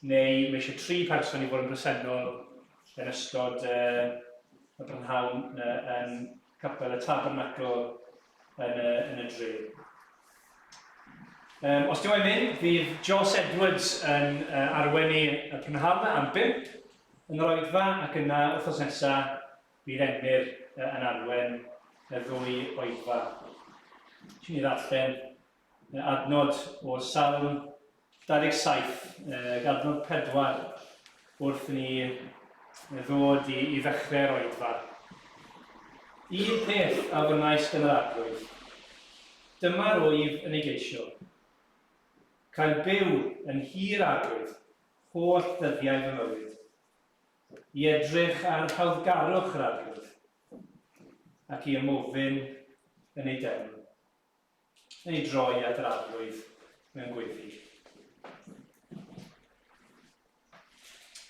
neu mae eisiau 3 person i fod yn bresennol yn ystod y brynhawn yn capel y tabernacl yn y dre. Os dwi'n mynd, fydd Jos Edwards yn arwennu y prynhawn am 5 yn yr Oedfa, ac yna wythnos nesaf bydd Emyr yn arwen y 2 Oedfa. Ti'n ni ddarllen adnod o Salm 27, adnod 4, wrth ni ddod i ddechrau'r Oedfa. Un peth a fynnais yn yr arglwydd. Dyma'r wyf yn ei geisio. Cael byw yn hir arglwydd, holl ddyddiau fy mywyd. I edrych ar hawddgarwch yr arglwydd, ac i ymofyn yn ei defn. Yn ei droi at yr arglwydd mewn gweddi.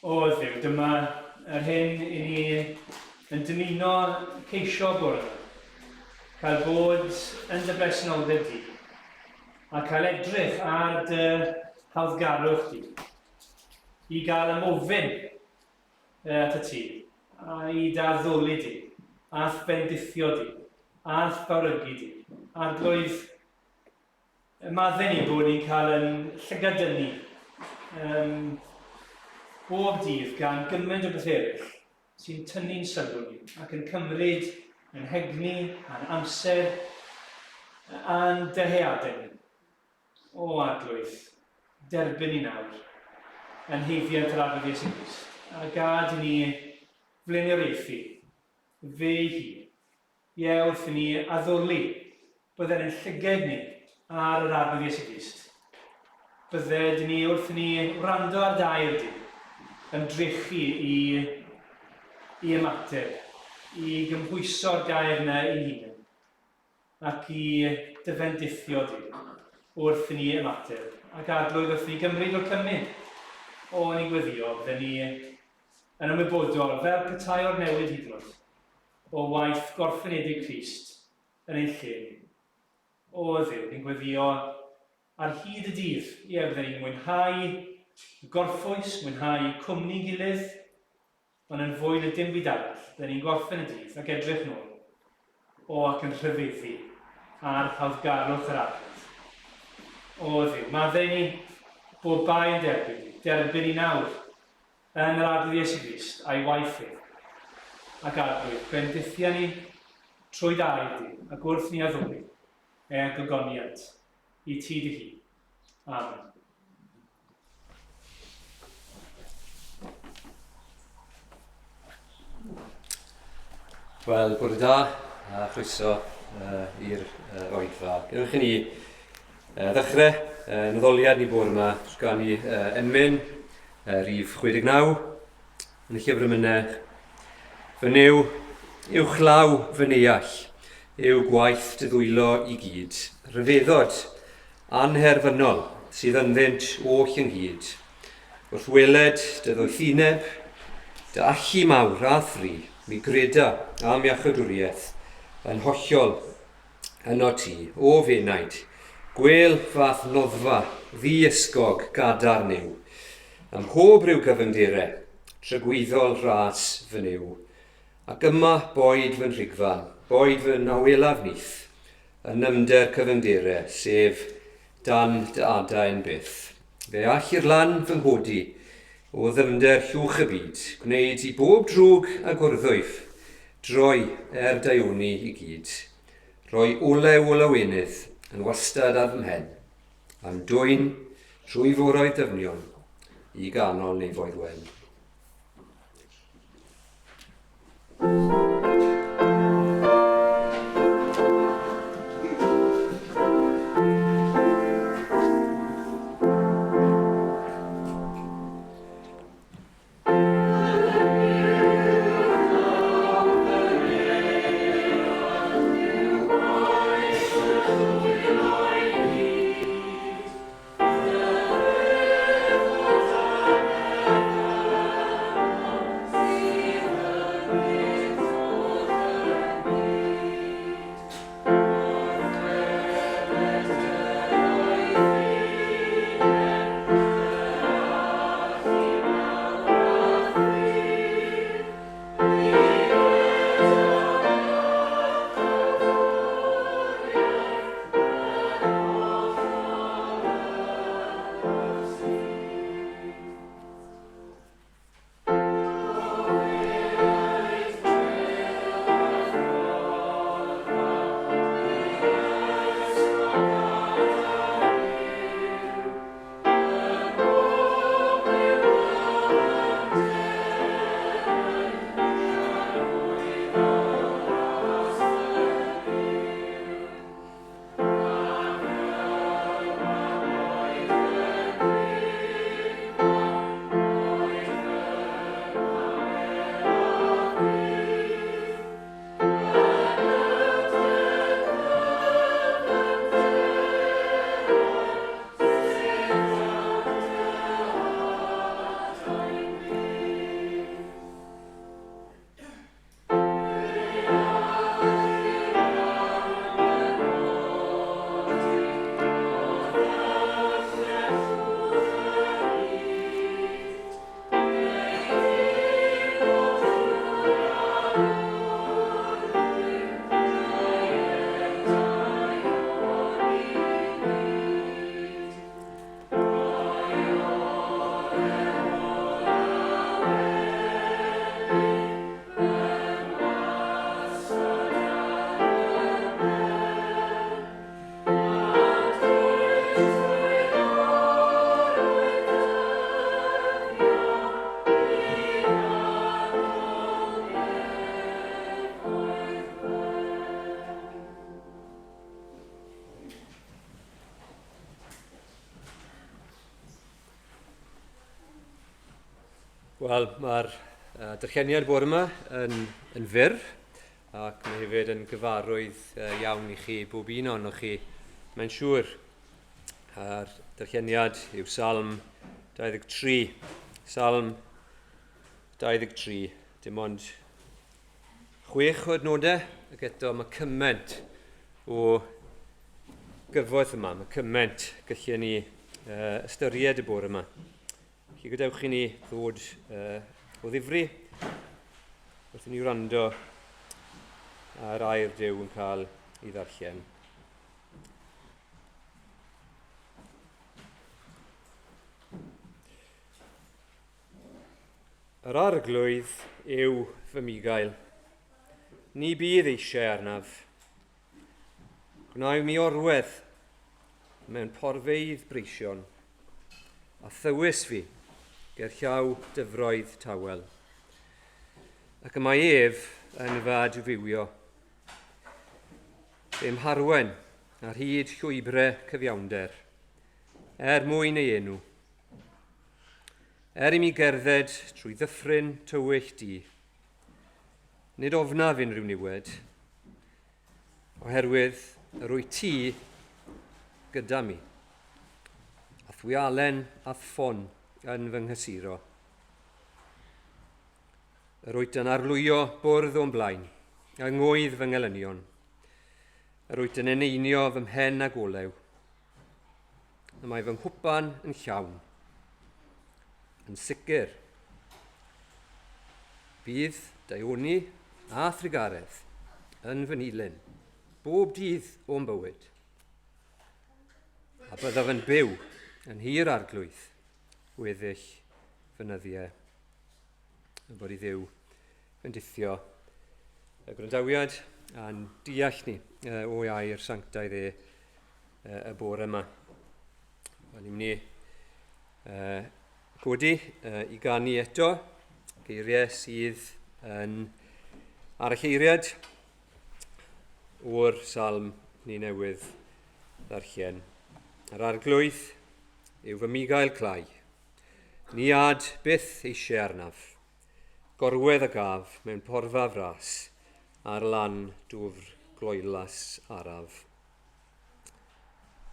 O Dduw, dyma yr hyn i ni yn dymuno ceisio bore yma. Cael bod yn dy bresenoldeb di, a cael edrych ar dy hawddgarwch di, i gael ymofyn at y ti, a i daddoli di, ath bendithio di, ath bawrygu di, arglwydd madden ni bod ni'n cael yn llygadynu bob dydd gan gymaint o beth eraill sy'n tynnu'n sylw ni ac yn cymryd yn hegni, a'n amser, a'n dyheadau ni. O arglwydd, derbyn ni nawr yn heiddiad yr arglwydd Iesu Grist, a gad i ni flaenioraethu fe hi, ie wrth i ni addoli byddai'n ein llyged ni ar yr arglwydd Iesu Grist. Bydded ni wrth i ni wrando ar dair di, yn drechu i ymateb, i gymhwyso'r gair yna i hunain, ac i dyfendithio di wrth i ni ymateb, ac arglwydd wrth i ni gymryd o'r cymryd o ni gweddio, fydden ni yn ymwybodol fel petai o'r newid hyd yn oed, o waith gorffenedig Crist yn ein lle ni. O Dduw, ni'n gweddio ar hyd y dydd, ie, fydden ni'n mwynhau gorffwys, mwynhau cwmni gilydd, ond yn fwy na dim byd arall, fydden ni'n gorffen y dydd ac edrych nôl, o ac yn rhyfeddu ar hawddgarwch yr arglwydd. O Dduw, madden ni bod bai yn derbyn ni nawr yn yr arglwydd Iesu Grist a'i waith e, ac arglwydd, bendithia ni trwy dair di, ac wrth ni addoli, gogoniad i ti dy hun. Amen. Wel, bore da, a chroeso i'r Oedfa. Gewch i ni ddechrau naddoliad ni bore yma gan i emyn rhif 69 yn y llyfr ymynech. Fy niw uwchlaw fy neall yw gwaith dy ddwylo i gyd, rhyfeddod anherfynol sydd ynddynt oll ynghyd. Wrth weled dy ddoethineb, dy allu mawr a thri, mi greda am iachadwriaeth yn hollol yno ti, o fenaid, gwel fath noddfa, ddi-ysgog gadar niw, am hob ryw gyfymderau, trygwyddol ras fy niw, ac yma boed fy nhrigfan, boed fy nawelaf nith, yn nymder cyfymderau, sef dan dy adain byth. Fe all i'r lan fy nghodi, o ddymder llwch y byd, gwneud i bob drwg a gwrddwyf, droi daioni i gyd. Rhoi olew o lawenydd yn wastad ar fy mhen, am dwyn trwy foroedd dyfnion i ganol nefoedd wen. Wel, mae'r darlleniad bore yma yn fyr, ac mae hefyd yn gyfarwydd iawn i chi bob un ohonoch chi. Mae'n siŵr a'r darlleniad yw Salm 23. Salm 23, dim ond 6 o adnodau, ac eto mae cymaint o gyfoeth yma, mae cymaint gallwn ni ystyried y bore yma. Felly gadewch i ni ddod o ddifri wrth i ni wrando ar air Duw yn cael ei ddarllen. Yr arglwydd yw fy migael, ni bydd eisiau arnaf. Gwnaw mi orwedd mewn porfeydd breision, a thywys fi ger llaw dyfroedd tawel. Ac y mae ef yn fad fywio. Fe'm harwen ar hyd llwybrau cyfiawnder, mwyn ei enw. I mi gerdded trwy ddyffryn tywyll di, nid ofnaf unrhyw niwed, oherwydd yr wyt ti gyda mi, a thwialen a ffon yn fy nghysuro. Yr wyt yn arlwyo bwrdd o'n blaen, a ngwydd fy ngelynion. Yr wyt yn eneinio fy mhen ag olew, a mae fy nghwpan yn llawn. Yn sicr, bydd daioni a thrigaredd yn fy nilyn, bob dydd o'n bywyd. A byddaf yn byw yn hir arglwydd, weddill fynyddiau. Y bod i Dduw yn dithio y gwrandawiad a'n deall ni o air sanctaidd y bore yma. Ni'n mynd i codi i ganu eto geiriau sydd ar y lleiriad o'r Salm ni newydd ddarllen. Yr arglwydd yw fy migael clai, ni ad byth eisiau arnaf, gorwedd y gaf mewn porfa fras ar lan dwfr gloelas araf.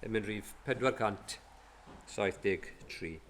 Yn rhif 473.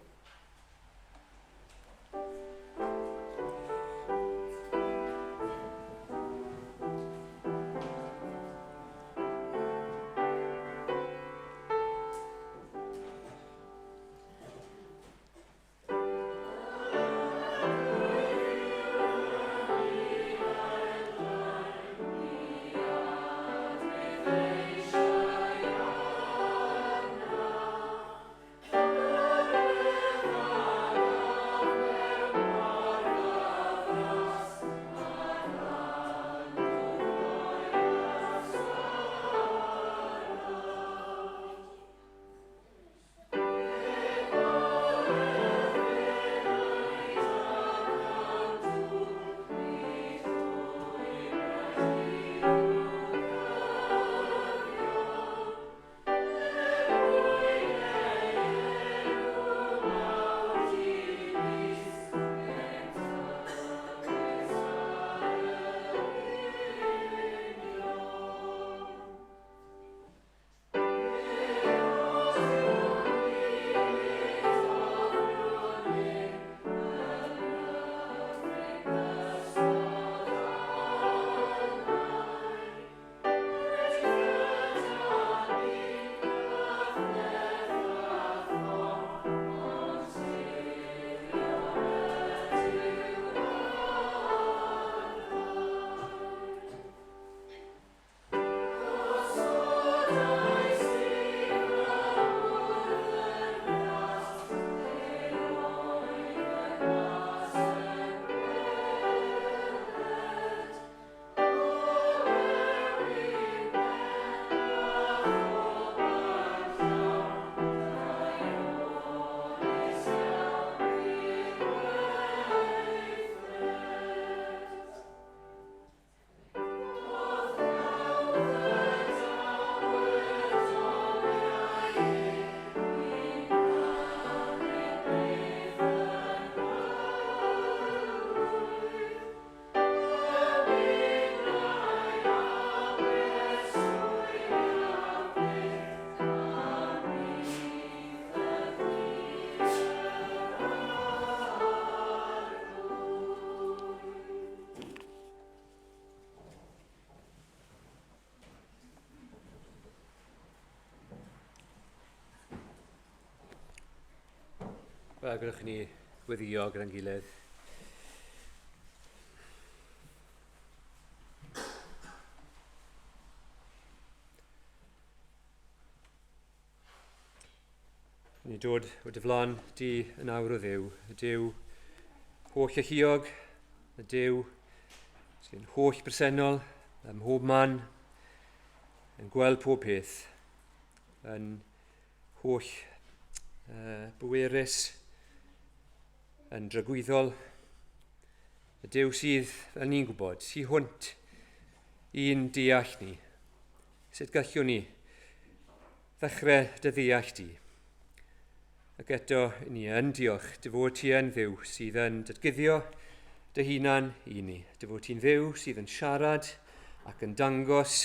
Gwelwch ni weddio gyda'n gilydd. Ni dod o dyflan di yn awr o Dduw, y Duw holl echiog, y Duw sy'n holl bresennol ym mhob man, yn gweld pob peth, yn holl bwerus, yn dragwyddol, y Duw sydd, fel ni'n gwybod, sy'n hwnt i'n deall ni. Sut gallwn ni ddechrau dy ddeall di? Ac eto, ni yn diolch dy fod ti yn Dduw sydd yn datguddio dy hunan i ni. Dy fod ti'n Dduw sydd yn siarad ac yn dangos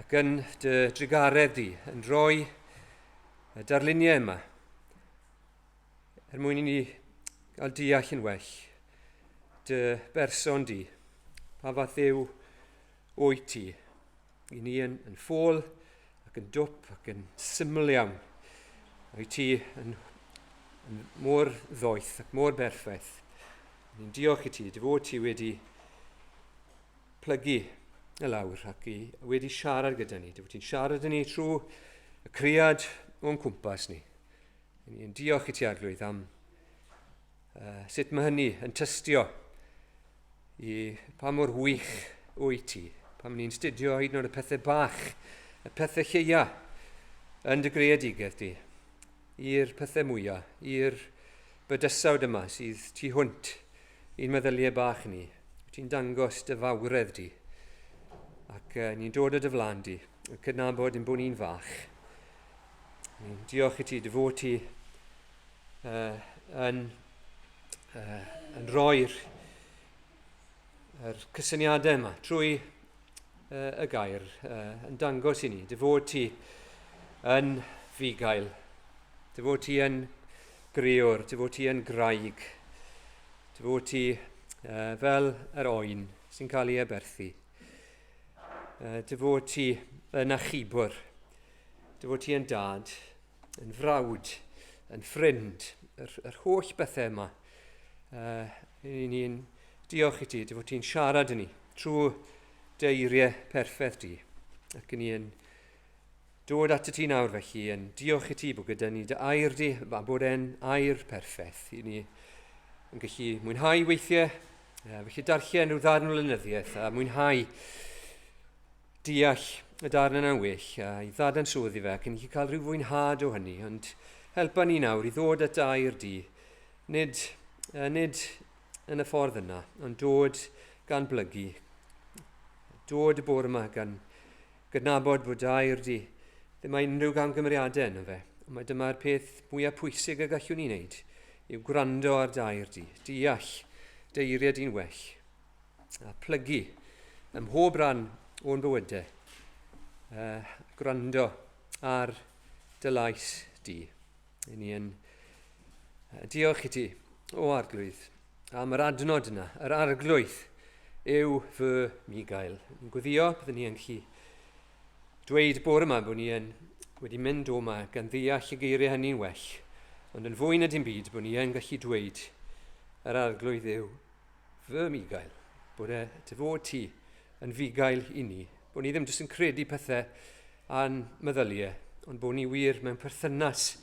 ac yn dy drigaredd di, yn rhoi y darluniau yma mwyn i ni gael deall yn well dy berson di, pa fath Dduw o'i ti. I ni yn ffôl ac yn dwp ac yn syml iawn. O'i ti yn mor ddoeth ac mor berffaith. Ni'n diolch i ti, dy fod ti wedi plygu y lawr ac wedi siarad gyda ni. Dy fod ti'n siarad yn ni trwy y criad o'n cwmpas ni. Ni'n diolch i ti arglwydd am sut mae hynny yn tystio i pa mor wych o'i ti. Pam ni'n studio hyd yn oed y pethau bach, y pethau lleia yn dy greadigedd di. I'r pethau mwyaf, i'r bydysawd yma sydd tu hwnt i'n meddyliau bach ni. Ti'n dangos dy fawredd di. Ac ni'n dod o dy flan di, yn cydnabod yn bod ni'n fach. Ni'n diolch i ti, dy fod ti yn rhoi'r cysyniadau yma trwy y gair, yn dangos i ni. Dy fod ti yn fugail. Dy fod ti yn grewr, dy fod ti yn graig, dy fod ti fel yr oen sy'n cael ei aberthu. Dy fod ti yn achubwr, dy fod ti yn dad, yn frawd, yn ffrind, yr holl bethau yma. Ni'n diolch i ti, dy fod ti'n siarad yn ni trwy dy eiriau perffaith di. Ac ni'n dod at y ti nawr felly yn diolch i ti bod gyda ni dy air di, a bod e'n air perffaith. I ni yn gallu mwynhau weithiau, felly darllen rhyw ddarn o lenyddiaeth a mwynhau deall y darn yna'n well a i ddadansoddi fe ac yn gallu cael rhyw fwynhad o hynny. Ond helpa ni nawr i ddod at air di, nid yn y ffordd yna, ond dod gan blygu. Dod y bore yma gan gydnabod bod air di ddim mae unrhyw gamgymeriadau yna fe. Mae dyma'r peth mwyaf pwysig y gallwn ni wneud, yw gwrando ar dair di, deall dy eiriau di'n well, a plygu ym mhob ran o'n bywydau, gwrando ar dy lais di. I ni yn diolch i ti o arglwydd am yr adnod yna, yr arglwydd yw fy migael. Yn gweddio, byddwn ni yn gallu dweud bore yma bod ni wedi mynd o yma gan ddeall y geiriau hynny'n well, ond yn fwy na dim byd bod ni yn gallu dweud yr arglwydd yw fy migael, bod dy fod ti yn fugail i ni, bod ni ddim jyst yn credu pethau a'n meddyliau, ond bod ni wir mewn perthynas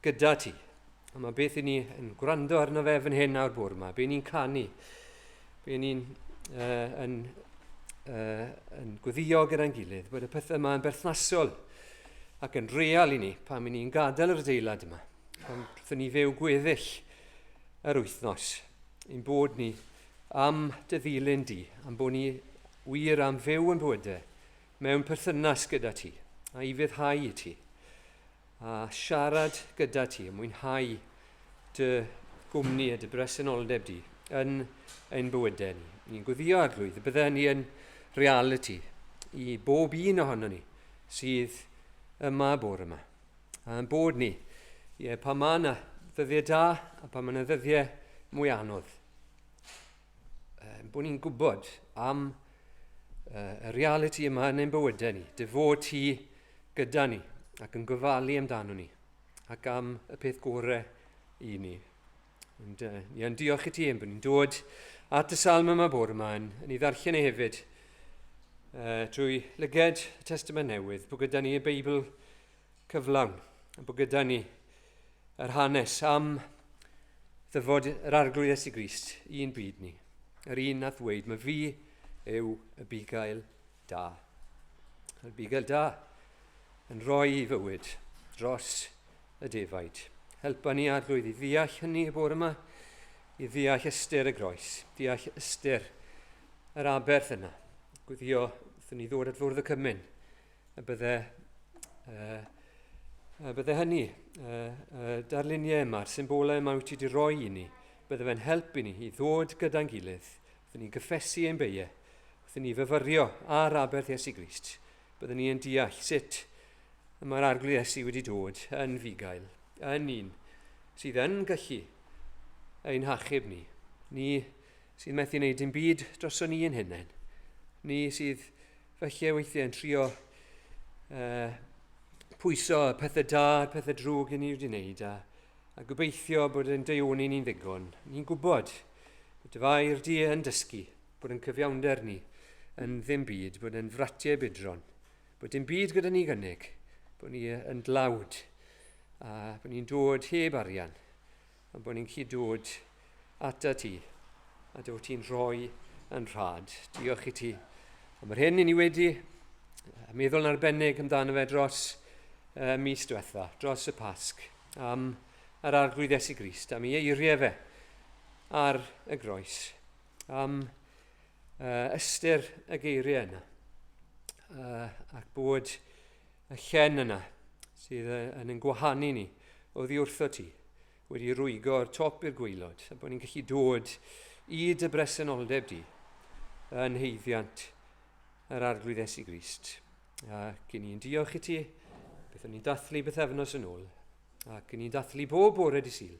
gyda ti. A mae beth i ni yn gwrando arno fe fan hyn nawr bore yma, be ni'n canu, be ni'n yn gweddio gyda'n gilydd, bod y pethau yma yn berthnasol ac yn real i ni pan mi ni'n gadael yr adeilad yma. Pan wrthyn ni fyw gweddill yr wythnos, ein bod ni am dy ddilyn di, am bod ni wir am fyw yn bywydau mewn perthynas gyda ti, a i fyddhau i ti, a siarad gyda ti, a mwynhau dy gwmni a dy bresenoldeb di yn ein bywydau ni. Ni'n gweddio arglwydd, y byddai ni yn reality i bob un ohono ni sydd yma bore yma. A yn bod ni, pa mae yna ddyddiau da a pa mae yna ddyddiau mwy anodd. Bod ni'n gwybod am y reality yma yn ein bywydau ni, dy fod ti gyda ni ac yn gofalu amdano ni ac am y peth gorau i ni. Ond ni yn diolch i ti bod ni'n dod at y Salm yma bore yma yn ei ddarllen ei hefyd trwy lyged y Testament Newydd, bod gyda ni y Beibl cyflawn, a bod gyda ni yr hanes am ddyfod yr arglwydd Iesu Grist i'n byd ni. Yr un nath dweud, mae fi yw y bugail da. Y bugail da yn rhoi i fywyd dros y defaid. Helpa ni arglwydd i ddeall hynny y bore yma, i ddeall ystyr y groes, deall ystyr yr aberth yna. Gwyddio, wrthyn ni ddod at fwrdd y cymyn, a bydde hynny, darluniau yma'r symbolau yma wyt ti wedi rhoi i ni, bydde fe'n helpu ni i ddod gyda'n gilydd, wrthyn ni gyffesu ein beie, wrthyn ni fyfyrio ar aberth Iesu Grist, bydde ni yn deall sut mae'r arglwydd Iesu wedi dod yn fugail, yn un sydd yn gallu ein hachub ni, ni sydd methu wneud dim byd droson ni yn hunain, ni sydd felly weithiau yn trio pwyso y pethau da, y pethau drwg i ni wedi wneud, a gobeithio bod yn deioni ni'n ddigon. Ni'n gwybod bod y fair di yn dysgu, bod yn cyfiawnder ni yn ddim byd, bod yn fratiau bydron, bod dim byd gyda ni gynnig, bod ni yn dlawd, a bod ni'n dod heb arian, a bod ni'n gallu dod ata ti, a dod ti'n rhoi yn rhad. Diolch i ti. Am yr hyn i ni wedi meddwl yn arbennig amdano fe dros mis diwetha, dros y Pasg, am yr arglwydd Iesu Grist, am ei eiriau fe ar y groes, am ystyr y geiriau yna, ac bod y llen yna sydd yn ein gwahanu ni o ddiwrtho ti wedi rwygo o'r top i'r gwaelod, a bod ni'n gallu dod i dy bresenoldeb di yn heiddiant yr arglwydd Iesu Grist. Ac ni'n diolch i ti, beth o'n ni'n dathlu bythefnos yn ôl, ac ni'n dathlu bob bore di Sul.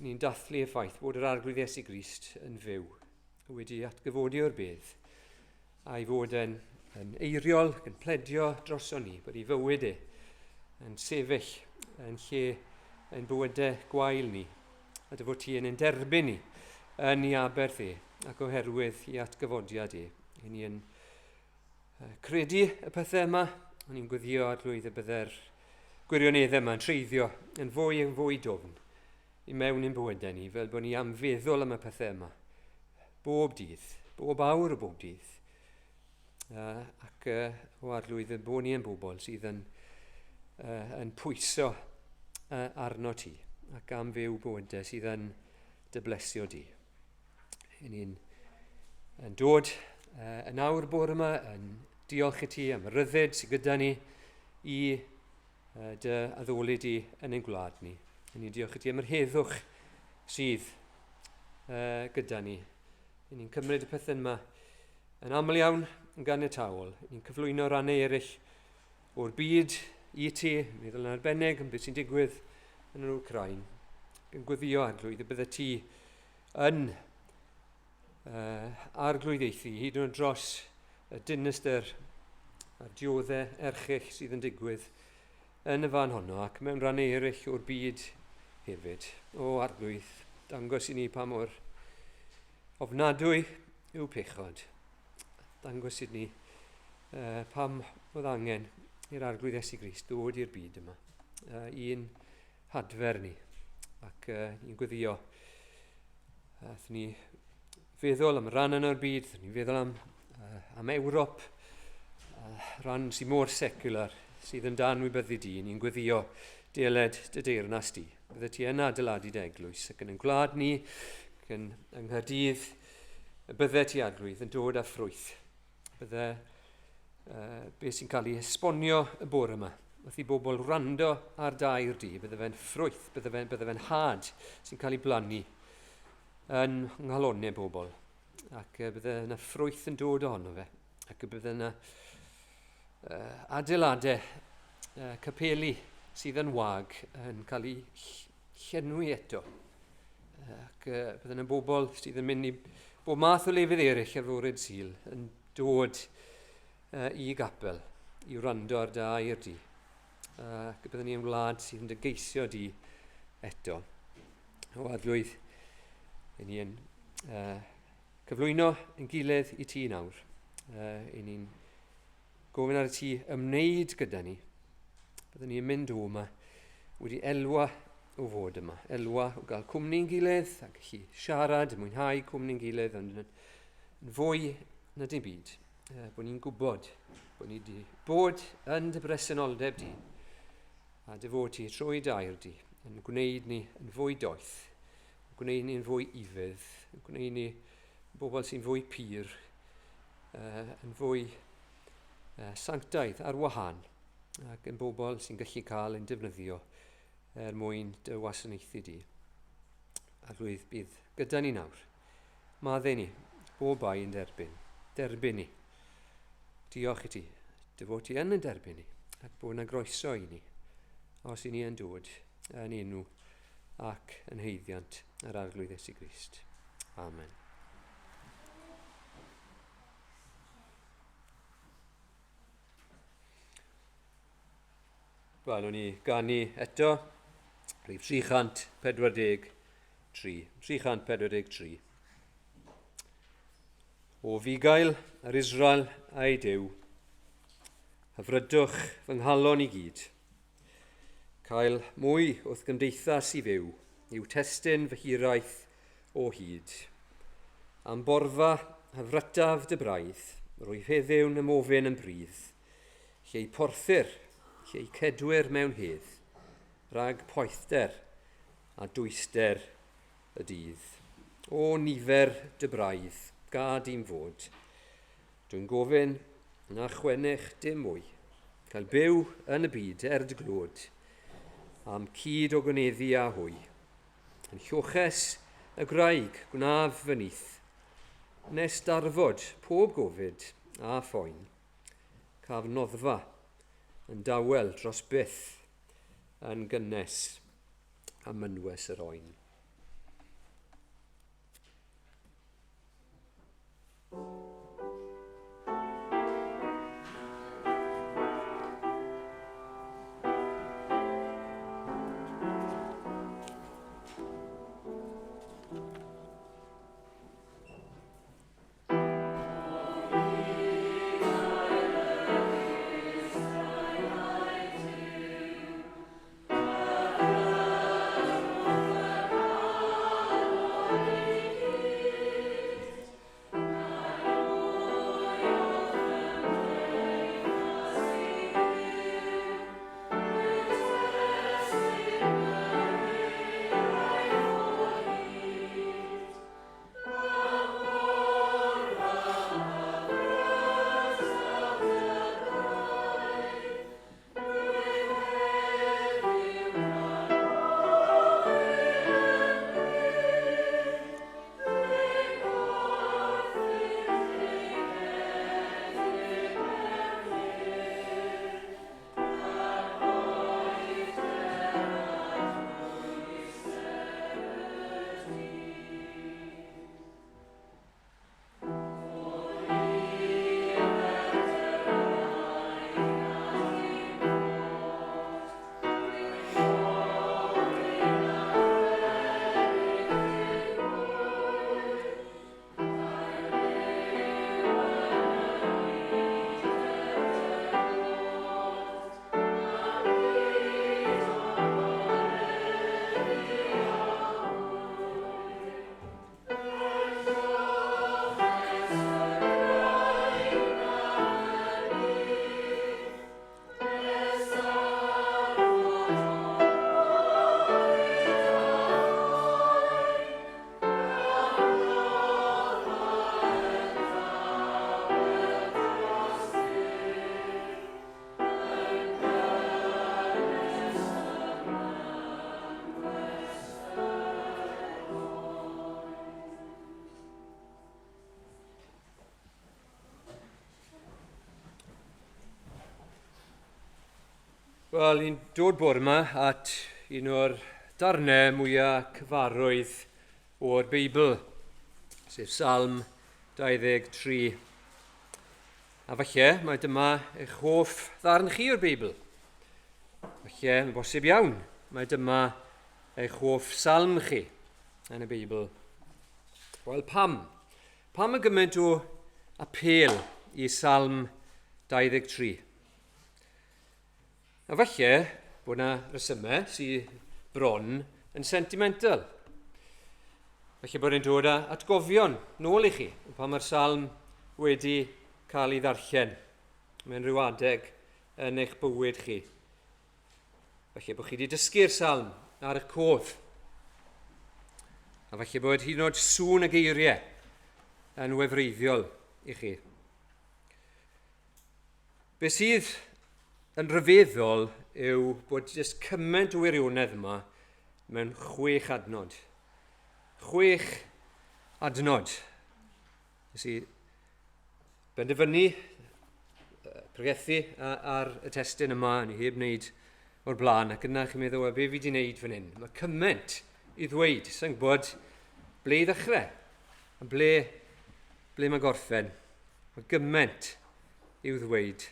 Ni'n dathlu y ffaith bod yr arglwydd Iesu Grist yn fyw, wedi atgyfodi o'r bedd, a'i fod yn eiriol, yn pledio droson ni, bod ei fywyd yn sefyll yn lle yn bywydau gwael ni, a dy fod ti yn derbyn ni yn ei aberth ac oherwydd i atgyfodiad I ni yn credu y pethau yma, o'n i'n gweddio arglwydd y bydde'r gwirioneddau yma yn treiddio yn fwy dofn I mewn i'n bywydau ni, fel bod ni am feddwl am y pethau yma, bob dydd, bob awr o bob dydd. Ac o arglwydd y bod ni yn bobl sydd yn pwyso arno ti, ac am fyw bywydau sydd yn dyblesio di. I ni'n dod yn awr bore yma, yn diolch I ti am y ryddid sydd gyda ni I dy addoli di yn ein gwlad ni. I ni'n diolch I ti am yr heddwch sydd gyda ni. I ni'n cymryd y pethau yma yn aml iawn yn ganiataol. I ni'n cyflwyno rannau eraill o'r byd I ti, meddwl yn arbennig am beth sy'n digwydd yn yr Wcrain. Yn gweddio arglwydd y bydde ti yn arglwyddaethu hyd yn oed dros y dinistyr a'r dioddau erchyll sydd yn digwydd yn y fan honno ac mewn rannau eraill o'r byd hefyd. O arglwydd, dangos I ni pa mor ofnadwy yw pechod. Dangos I ni pam oedd angen i'r arglwydd Iesu Grist dod i'r byd yma. Un hadfer ni. Ac ni'n gweddio, ni feddwl am ran yno'r byd, ni'n feddwl am Ewrop, ran sy'n mor secular, sydd yn dan wybyddu di, ni'n gweddio deled dy deyrnas di. Bydde ti yn adeiladu dy eglwys, ac yn ein gwlad ni, ac yn Nghaerdydd, bydde ti arglwydd yn dod â ffrwyth. Bydde beth sy'n cael ei esbonio y bore yma, wrth I bobl wrando ar dair di, bydde fe'n ffrwyth, bydde fe'n had sy'n cael ei blannu yn nghalonau bobl. Ac bydde yna ffrwyth yn dod ohono fe. Ac bydde yna adeiladau capeli sydd yn wag yn cael ei llenwi eto. Ac bydde yna bobl sydd yn mynd I bob math o lefydd eraill ar fôr Sul yn dod I gapel I wrando ar dy air di. Ac bydde ni yn wlad sydd yn dy geisio di eto. O adlwydd, i ni yn cyflwyno yn gilydd i ti nawr. I ni'n gofyn ar y ti ymwneud gyda ni. Byddwn ni'n mynd o yma wedi elwa o fod yma. Elwa o gael cwmni'n gilydd ac chi siarad, mwynhau cwmni'n gilydd, ond yn fwy na dim byd. Bod ni'n gwybod bod ni wedi bod yn dy bresenoldeb di a dy fod ti trwy dair di yn gwneud ni yn fwy doeth, yn gwneud ni yn fwy ifydd, yn gwneud ni bobl sy'n fwy pur, yn fwy sanctaidd ar wahân, ac yn bobl sy'n gallu cael yn defnyddio mwyn dy wasanaethu di. Adlwydd bydd gyda ni nawr. Maddau ni, bob bai yn derbyn ni. Diolch i ti, dy fod ti yn derbyn ni, ac bod yna groeso i ni, os i ni yn dod yn enw ac yn heiddiant yr arglwydd Iesu Grist. Amen. Wel, o'n i ganu eto, rhif 343. 343. O fugail ar Israel a'i Duw, hyfrydwch fy nghalon i gyd. Cael mwy wrth gymdeithas i fyw, yw testyn fy hiraeth o hyd. Am borfa hyfrytaf dy braidd, rwyf heddiw'n ymofyn yn brydd. Lle'i porthyr, lle'i cedwyr mewn hedd, rhag poethder a dwyster y dydd. O nifer dy braidd, gad i'n fod. Dwi'n gofyn na chwenech dim mwy, cael byw yn y byd dy glod, am cyd o gyneddu a hwy. Yn lloches y graig gwnaf fy nyth, nes darfod pob gofid a phoen. Caf noddfa yn dawel dros byth, yn gynnes a mynwes yr oen. Wel, ni'n dod bore yma at un o'r darnau mwyaf cyfarwydd o'r Beibl, sef Salm 23. A falle, mae dyma eich hoff ddarn chi o'r Beibl. Falle, yn bosib iawn, mae dyma eich hoff salm chi yn y Beibl. Wel, pam? Pam y gymaint o apel i Salm 23? A falle bod yna resymau sydd bron yn sentimental. Felly bod e'n dod â atgofion nôl i chi pan mae'r salm wedi cael ei ddarllen mewn rhyw adeg yn eich bywyd chi. Felly bod chi wedi dysgu'r salm ar eich codd. A felly bod hyd yn oed sŵn y geiriau yn wefreiddiol i chi. Be sydd yn ryfeddol yw bod jyst cymaint o wirionedd yma mewn 6 adnod. 6 adnod. Felly, benderfynu, pregethu ar y testyn yma, ni heb wneud o'r blaen, ac yna chi'n meddwl, be fi wedi wneud fan hyn? Mae cymaint i ddweud, sy'n gwybod ble i ddechrau, a ble mae gorffen. Mae gymaint i'w ddweud.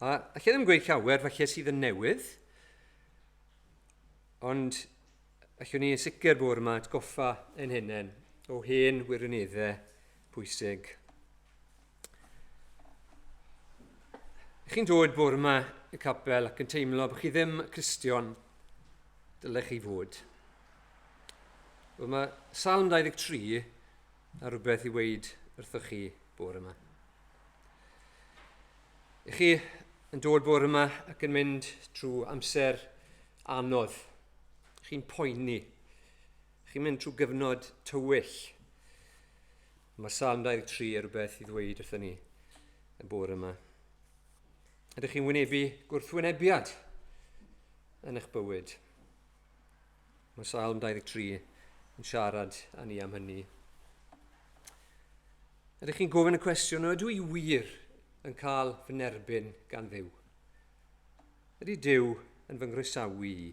A allai ddim gweud llawer falle sydd yn newydd, ond allwn ni yn sicr bod yma atgoffa ein hunain o hen wirioneddau pwysig. Chi'n dod bore yma y capel ac yn teimlo bod chi ddim Cristion dylech chi fod. Wel, mae Salm 23 a rhywbeth i weid wrthoch chi bore yma. Chi yn dod bore yma ac yn mynd trwy amser anodd. Chi'n poeni. Chi'n mynd trwy gyfnod tywyll. Mae Salm 23 a rhywbeth i ddweud wrthyn ni y bore yma. Ydych chi'n wynebu gwrthwynebiad yn eich bywyd? Mae Salm 23 yn siarad â ni am hynny. Ydych chi'n gofyn y cwestiwn, ydw i wir yn cael fy nerbyn gan Dduw? Ydy Duw yn fy nghrwysawu i?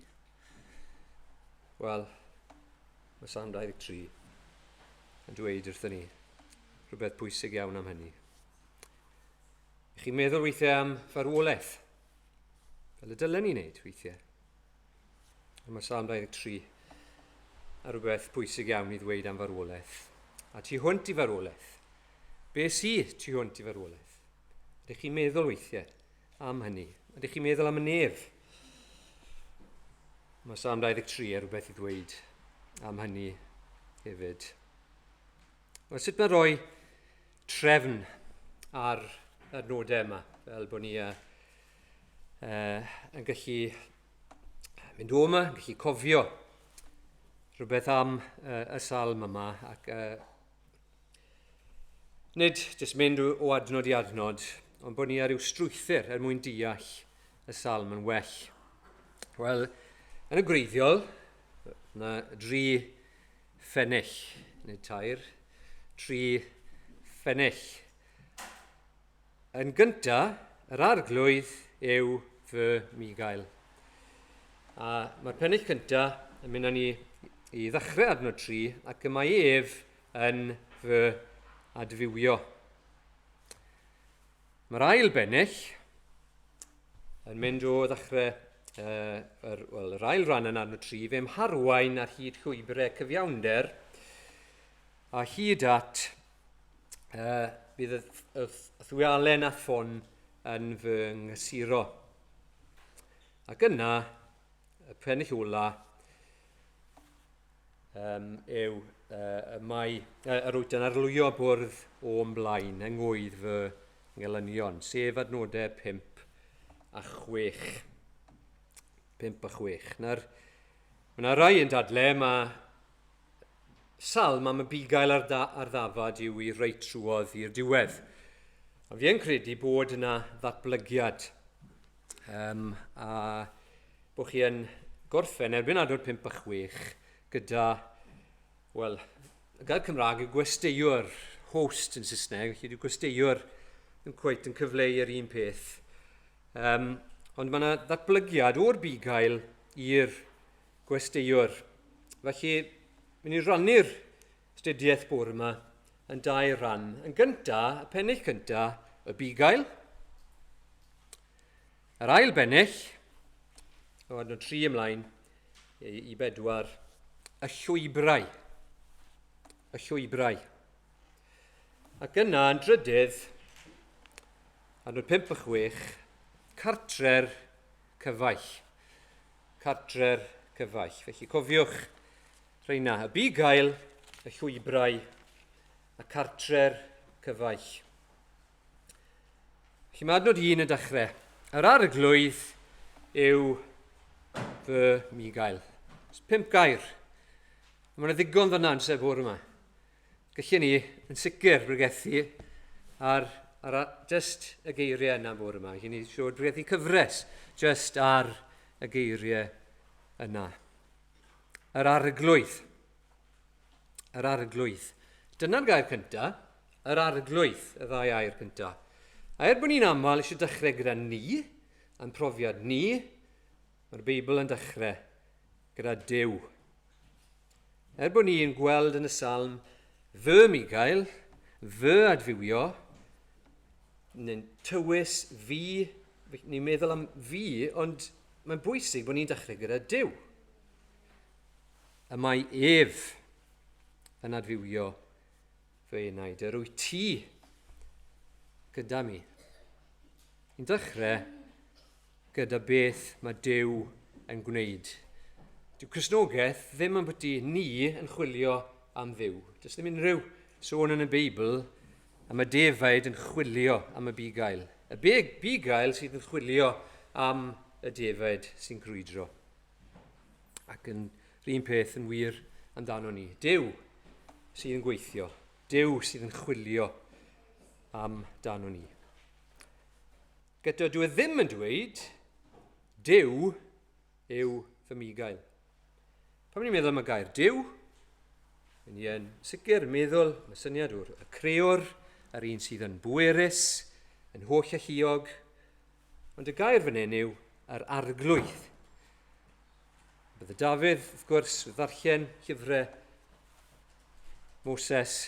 Wel, mae Salm 23 yn dweud wrthyn ni rhywbeth pwysig iawn am hynny. Chi'n meddwl weithiau am farwolaeth, fel y dylen ni'n neud weithiau. Mae Salm 23 a rhywbeth pwysig iawn i ddweud am farwolaeth. A tu hwnt i farwolaeth. Be sy tu hwnt i farwolaeth? Ydych chi'n meddwl weithiau am hynny? Ydych chi'n meddwl am y nef? Mae Salm 23 a rhywbeth i ddweud am hynny hefyd. Wel, sut mae rhoi trefn ar adnodau yma, fel bod ni yn gallu mynd o yma, yn gallu cofio rhywbeth am y salm yma, ac nid jyst mynd o adnod i adnod, ond bod ni ar yw strwythyr mwyn deall y salm yn well. Wel, yn y gwreiddiol, yna 3 ffennill, neu 3 ffennill. Yn gyntaf, yr arglwydd yw fy migael. A mae'r pennill cyntaf yn mynd â ni i ddechrau adnod 3 ac y mae ef yn fy adfywio. Mae'r ail bennill yn mynd o ddechrau yr ail ran yn adnod 3 fe mharwain ar hyd llwybrau cyfiawnder a hyd at bydd y thwialen a ffon yn fy nghysurro. Ac yna, y pennill ola yw yr wyt yn arlwyo bwrdd o ymlaen yng ngwydd fy ngelynion, sef adnodau 5 a 6. 5 a 6. Mae yna rai yn dadlau, mae Salm am y bugail ar ddafad yw i reit trwodd i'r diwedd. A fi yn credu bod yna ddatblygiad a bod chi yn gorffen erbyn adnod 5 a 6 gyda, wel, y gair Cymraeg yw gwesteiwr, host yn Saesneg, felly yw gwesteiwr yn cweit yn cyfleu'r un peth. Ond mae yna ddatblygiad o'r bugail i'r gwesteiwr. Felly, mynd i rannu'r astudiaeth bore yma yn 2 ran. Yn gyntaf, y pennill cyntaf, y bugail. Yr ail bennill, o adnod 3 ymlaen, i bedwar, y llwybrau. Y llwybrau. Ac yna yn drydydd, adnod 5 a 6, cartre'r cyfaill. Cartre'r cyfaill. Felly cofiwch rheina, y bugail, y llwybrau, a cartre'r cyfaill. Felly mae adnod 1 y dechrau. Yr arglwydd yw fy migail. 5 gair. Mae yna ddigon fan'na yn sef bore yma. Gallwn ni yn sicr bregethu ar just y geiriau yna bore yma. Gallwn ni siŵr bregethu cyfres just ar y geiriau yna. Yr arglwydd. Yr arglwydd. Dyna'r gair cyntaf, yr arglwydd, y ddau air cyntaf. A bod ni'n aml eisiau dechrau gyda ni, yn profiad ni, mae'r Beibl yn dechrau gyda Duw. Bod ni'n gweld yn y Salm fy migail, fy adfywio, ni'n tywys fi, ni'n meddwl am fi, ond mae'n bwysig bod ni'n dechrau gyda Duw. Y mae ef yn adfywio fy enaid. Yr wyt ti gyda mi. Ni'n dechrau gyda beth mae Duw yn gwneud. Dyw Cristnogaeth ddim yn byti ni yn chwilio am ddiw. Does ddim unrhyw sôn yn y Beibl am y defaid yn chwilio am y bugail. Y bugail sydd yn chwilio am y defaid sy'n crwydro. Ac yn rhywun peth yn wir amdano ni. Duw sydd yn gweithio. Duw sydd yn chwilio am dano ni. Gyda dwi ddim yn dweud, Duw yw fy migail. Pan ni'n meddwl am y gair Duw, ni yn sicr meddwl, mae syniad o'r crewr, yr un sydd yn bwerus, yn holl a lluog, ond y gair fan hyn yw yr arglwydd. Bydd y Dafydd, wrth gwrs, wrth ddarllen llyfrau Moses,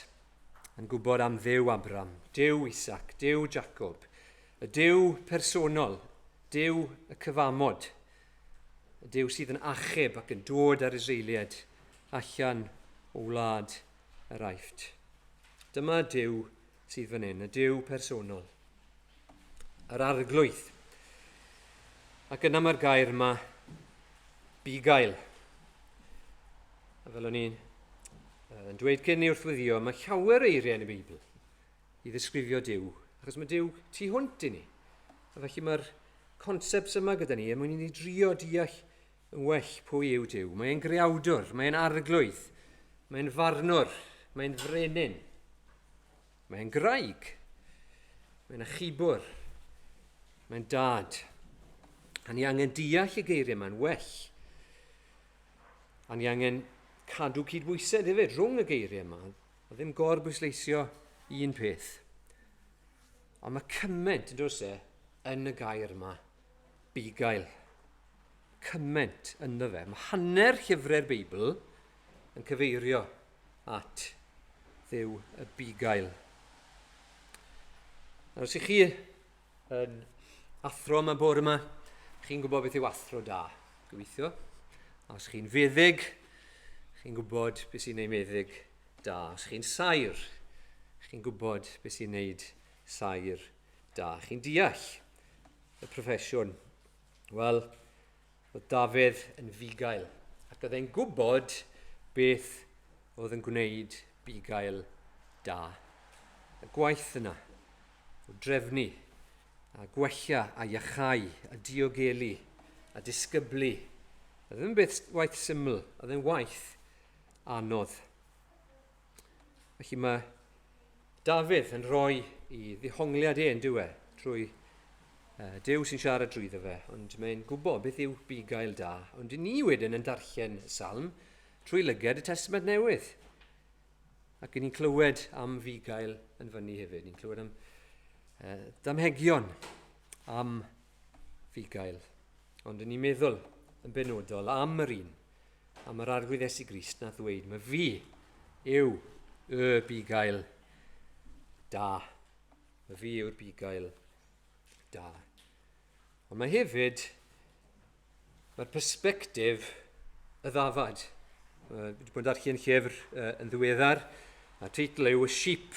yn gwybod am Dduw Abraham, Duw Isaac, Duw Jacob, y Duw personol, Duw y cyfamod, y Duw sydd yn achub ac yn dod ar Israeliad allan o wlad yr Aifft. Dyma Duw sydd fan hyn, y Duw personol, yr arglwydd. Ac yna mae'r gair yma, bugail. A fel o'n i'n dweud cyn i wrthwyddio, mae llawer eiriau yn y Beibl i ddisgrifio Duw, achos mae Duw tu hwnt i ni. A felly mae'r concepts yma gyda ni, mwyn i ni drio deall yn well pwy yw Duw. Mae'n greawdwr, mae'n arglwydd, mae'n farnwr, mae'n frenin, mae'n graig, mae'n achubwr, mae'n dad. A ni angen deall y geiriau yma'n well. A ni angen cadw cydbwysedd hefyd rhwng y geiriau yma, a ddim gorbwysleisio un peth. Ond mae cymaint yn dos yn y gair yma, bugail. Cymaint ynddo fe. Mae hanner llyfrau'r Beibl yn cyfeirio at Dduw y bugail. Os ych chi yn athro yma bore yma, chi'n gwybod beth yw athro da, gobeithio. A os chi'n feddyg, chi'n gwybod beth sy'n gwneud meddyg da. Os chi'n sair, chi'n gwybod beth sy'n gwneud sair da. Chi'n deall y proffesiwn. Wel, oedd Dafydd yn fugail, ac oedd e'n gwybod beth oedd yn gwneud bugail da. Y gwaith yna, o drefnu, a gwella, a iachau, a diogelu, a disgyblu. Oedd e'n beth waith syml, oedd e'n waith anodd. Felly mae Dafydd yn rhoi i ddihongliad yn dywe, trwy Duw sy'n siarad drwyddo fe, ond mae'n gwybod beth yw bugail da. Ond ni wedyn yn darllen y Salm trwy lyged y Testament Newydd. Ac ni'n clywed am fugail yn fyny hefyd. Ni'n clywed am damhegion am fugail. Ond ni'n meddwl yn benodol am yr un, am yr arglwydd Iesu Grist na ddweud, mae fi yw y bugail da. Mae fi yw'r bugail da. Ond mae hefyd, mae'r persbectif y ddafad. Wedi bod yn darllen llyfr yn ddiweddar, a teitl yw A Sheep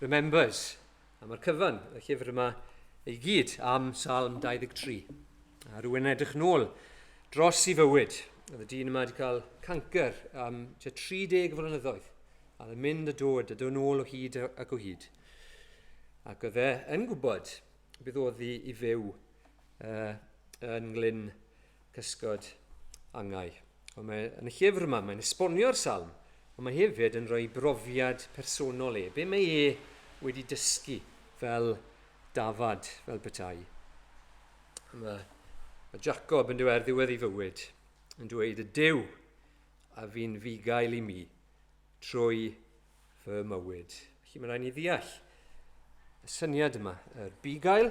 Remembers. A mae'r cyfan, y llyfr yma ei gyd am Salm 23. A rhywun edrych nôl dros ei fywyd. Oedd y dyn yma wedi cael cancer am 30 flynyddoedd. A oedd yn mynd a dod nôl o hyd ac o hyd. Ac oedd e yn gwybod beth oedd i fyw yn glyn cysgod angau. Ond yn y llyfr yma, mae'n esbonio'r salm, ond mae hefyd yn rhoi brofiad personol Be mae wedi dysgu fel dafad, fel petai. Mae Jacob yn dweud ddiwedd ei fywyd, yn dweud y Duw a fi'n fugail i mi trwy fy mywyd. Felly mae'n rhaid ni ddeall y syniad yma, yr bugail,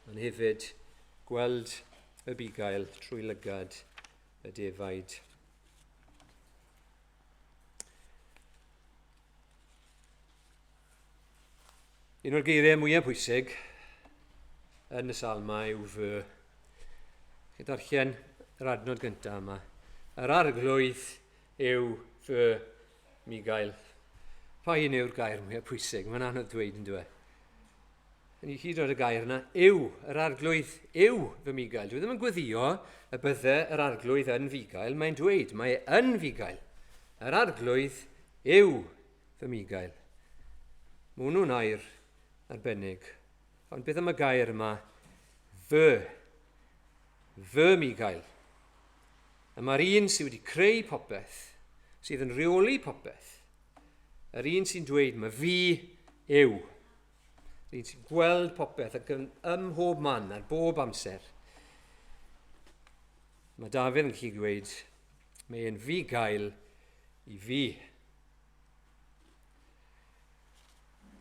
ond hefyd gweld y bugail trwy lygad y defaid. Un o'r geiriau mwyaf pwysig yn y salma yw fy. Chi'n darllen yr adnod gyntaf yma. Yr arglwydd yw fy migail. Pa un yw'r gair mwyaf pwysig? Mae'n anodd dweud yn dweud. Yn hyd o'r gair yna, yr arglwydd yw fy migail. Dwi ddim yn gweddio y bydde yr arglwydd yn fugail. Mae'n dweud, mae yn fugail. Yr arglwydd yw fy migail. Mae hwnnw'n air arbennig. Ond beth am y gair yma? Fy migail. A mae'r un sydd wedi creu popeth, sydd yn reoli popeth. Yr un sy'n dweud, mae fi yw. Yr un sy'n gweld popeth ac ym mhob man ar bob amser. Mae Dafydd yn gallu dweud, mae'n fugail i fi.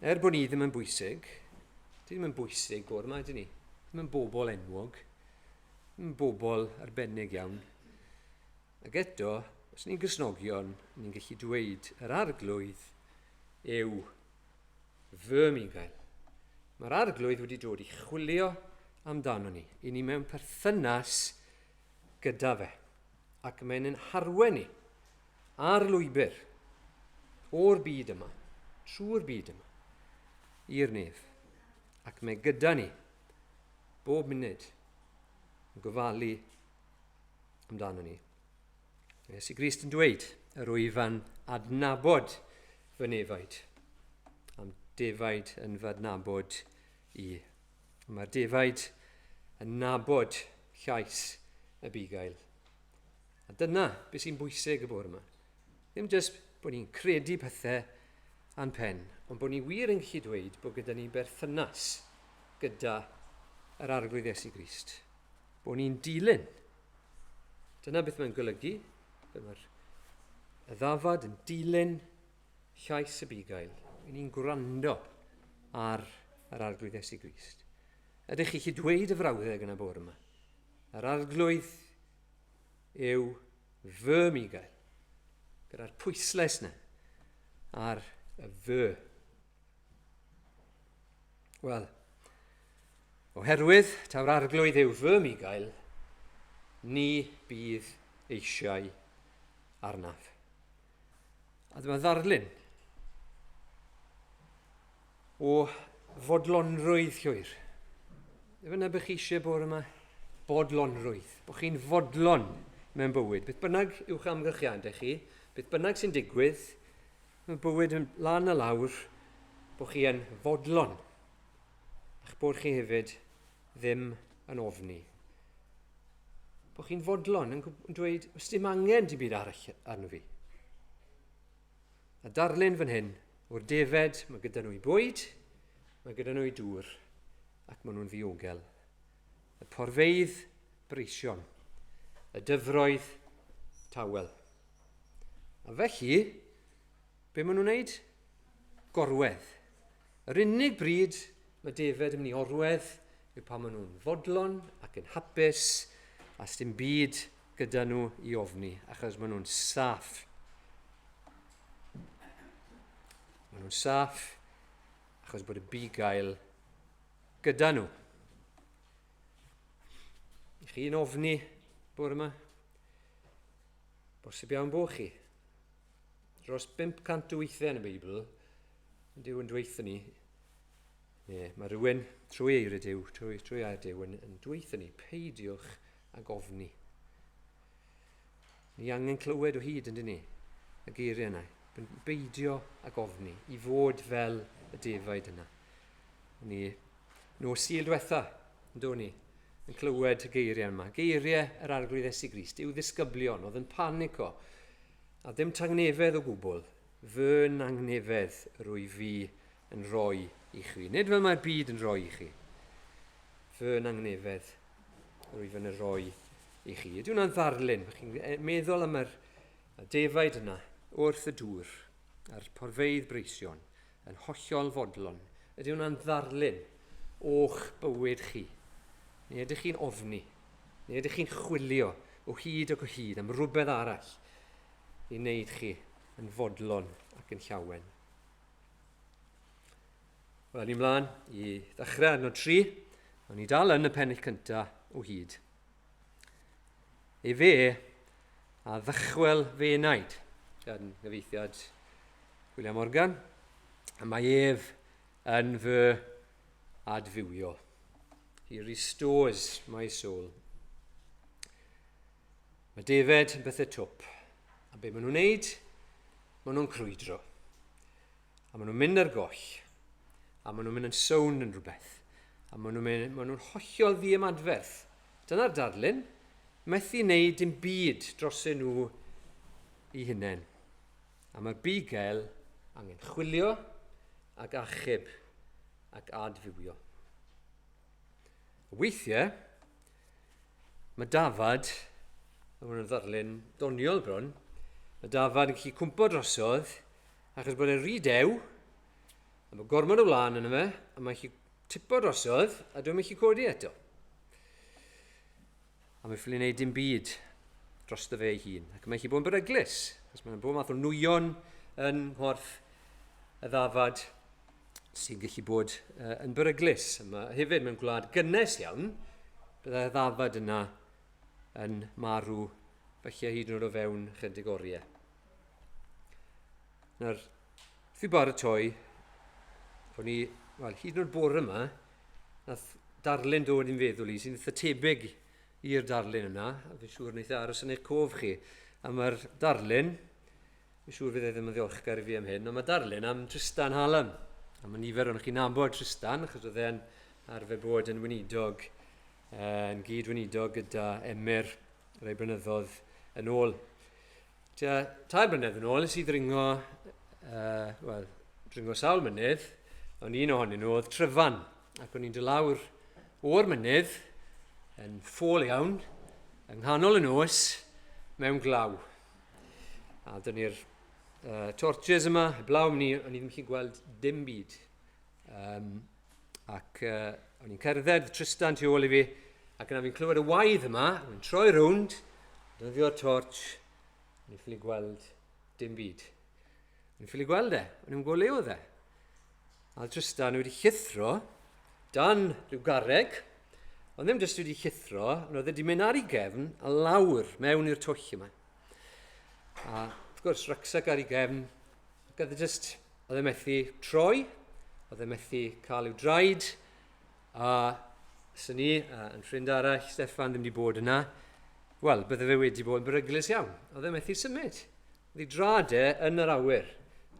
Bod ni ddim yn bwysig, ddim yn bwysig bore yma, ydyn ni? Ddim yn bobl enwog, ddim yn bobl arbennig iawn. Ac eto, os ni'n Gristnogion, ni'n gallu dweud yr arglwydd yw fy migail. Mae'r arglwydd wedi dod i chwilio amdano ni, i ni mewn perthynas gyda fe. Ac mae'n ein harwen ni ar lwybr o'r byd yma, trwy'r byd yma, i'r nef. Ac mae gyda ni bob munud yn gofalu amdano ni. Iesu Grist yn dweud, yr wyfan adnabod fy nefaid. Am defaid yn fy adnabod i. Mae'r defaid yn nabod llais y bugail. A dyna beth sy'n bwysig y bore yma. Ddim jyst bod ni'n credu pethau a'n pen, ond bod ni wir yn gallu dweud bod gyda ni berthynas gyda yr arglwydd Iesu Grist. Bod ni'n dilyn. Dyna beth mae'n golygu. Mae'r ddafad yn dilyn llais y bugail. Ni'n gwrando ar yr arglwydd Iesu Grist. Ydych chi gallu dweud y frawddeg yn y bore yma? Yr arglwydd yw fy migail. Gyda'r pwysles yna ar y fy. Wel, oherwydd taw'r arglwydd yw fy migail, ni bydd eisiau arnaf. A dyma ddarlun o fodlonrwydd llwyr. Dyna bych chi eisiau bore yma? Bodlonrwydd. Bod chi'n fodlon mewn bywyd. Beth bynnag yw'ch amgylchiadau chi, beth bynnag sy'n digwydd, mae bywyd yn lan a lawr, bod chi yn fodlon. A'ch bod chi hefyd ddim yn ofni. Bod chi'n fodlon yn dweud, oes dim angen dim byd arall arno fi. A darlun fan hyn, o'r defed, mae gyda nhw i bwyd, mae gyda nhw i dŵr, ac maen nhw'n ddiogel. Y porfeidd breision, y dyfroedd tawel. A felly, be maen nhw'n wneud? Gorwedd. Yr unig bryd mae defed yn mynd i orwedd yw pan maen nhw'n fodlon ac yn hapus a sdim byd gyda nhw i ofni, achos maen nhw'n saff. Maen nhw'n saff achos bod y bugail gyda nhw. I chi'n ofni bore yma? Bosib iawn bo chi. Dros 500 weithiau yn y Beibl, Dyw yn dweithio ni. Mae rhywun trwy eir y Dyw, trwy air Dyw yn dweithio ni. Peidiwch ag ofni. Ni angen clywed o hyd yn dyn ni, y geiriau yna. Beidio ag ofni, i fod fel y defaid yna. Ni, nos Sul diwetha, yn do ni, yn clywed y geiriau yma. Geiriau yr arglwydd Iesu Grist, yw ddisgyblion, oedd yn panico, a ddim tangnefedd o gwbl. Fy nangnefedd rwy fi yn rhoi i chi. Nid fel mae'r byd yn rhoi i chi. Fy nangnefedd rwy fi yn rhoi i chi. Ydy hwnna'n ddarlun. Chi'n meddwl am yr defaid yna wrth y dŵr, a'r porfeidd breision, yn hollol fodlon. Ydy hwnna'n ddarlun o'ch bywyd chi. Neu ydych chi'n ofni. Neu ydych chi'n chwilio o hyd ac o hyd am rhywbeth arall i wneud chi yn fodlon ac yn llawen. Wel, ni mlaen i ddechrau adnod 3, ond ni dal yn y pennill cyntaf o hyd. Fe a ddychwel fe naid, gan gyfeithiad William Morgan, a mae ef yn fy adfywio. He restores my soul. Mae Defed yn bethau twp, a be maen nhw'n wneud? Maen nhw'n crwydro. A maen nhw'n mynd ar goll. A maen nhw'n mynd yn sownd yn rhywbeth. A maen nhw'n hollol ddiamadferth. Dyna'r darlun. Methu wneud dim byd dros nhw i hunain. A mae'r bigel angen chwilio ac achub ac adfywio. Weithiau, mae Dafad, a mae'n ddarlun doniol bron, mae Dafad yn gallu cwmpo drosodd achos bod e'n rhy dew, a mae gormod o wlan yn yma, a mae'n gallu tipo drosodd, a dwi'n gallu codi eto. A mae'n ffili wneud dim byd dros dy fe ei hun. Ac mae'n gallu bod yn beryglus, achos mae'n bod math o nwyon yn nghorff y Ddafad sy'n gallu bod yn beryglus. Hefyd mewn gwlad gynnes iawn, byddai'r Ddafad yna yn marw felly hyd yn oed o fewn chydig oriau. Nawr, fi baratoi, bod ni, wel, hyd yn oed bore yma, nath darlun dod i'n feddwl i, sy'n eitha tebyg i'r darlun yna, a fi'n siŵr wneud aros yn eich cof chi. A mae'r darlun, fi'n siŵr fydd e ddim yn ddiolchgar i fi am hyn, ond mae darlun am Tristan Hallam. A mae nifer o'n chi'n nabod Tristan, achos oedd e'n arfer bod yn weinidog, yn gyd-weinidog gyda Emyr rhai blynyddoedd yn ôl. Tair blynedd yn ôl, sydd dringo sawl mynydd, ond un ohonyn nhw oedd Tryfan, ac o'n i'n dod lawr o'r mynydd, yn ffôl iawn, yng nghanol y nos, mewn glaw. A dyna ni'r torches yma, heblaw o'n i ddim gallu gweld dim byd. Ac o'n i'n cerdded, Tristan tu ôl i fi, ac yna fi'n clywed y waedd yma, o'n i'n troi rownd, dynyddio'r torch, o'n i'n ffili gweld dim byd. O'n i'n ffili gweld e, o'n i'n gweld le oedd e. A Tristan wedi llithro dan rhyw garreg, ond ddim jyst wedi llithro, ond oedd e wedi mynd ar ei gefn a lawr mewn i'r twll yma. A wrth gwrs, rucksack ar ei gefn, ac oedd e methu troi, oedd e methu cael i'w draed, a sy'n ni, yn ffrind arall, Steffan ddim wedi bod yna, wel, bydde fe wedi bod yn beryglus iawn. Oedd e methu symud. Oedd ei drad e yn yr awyr,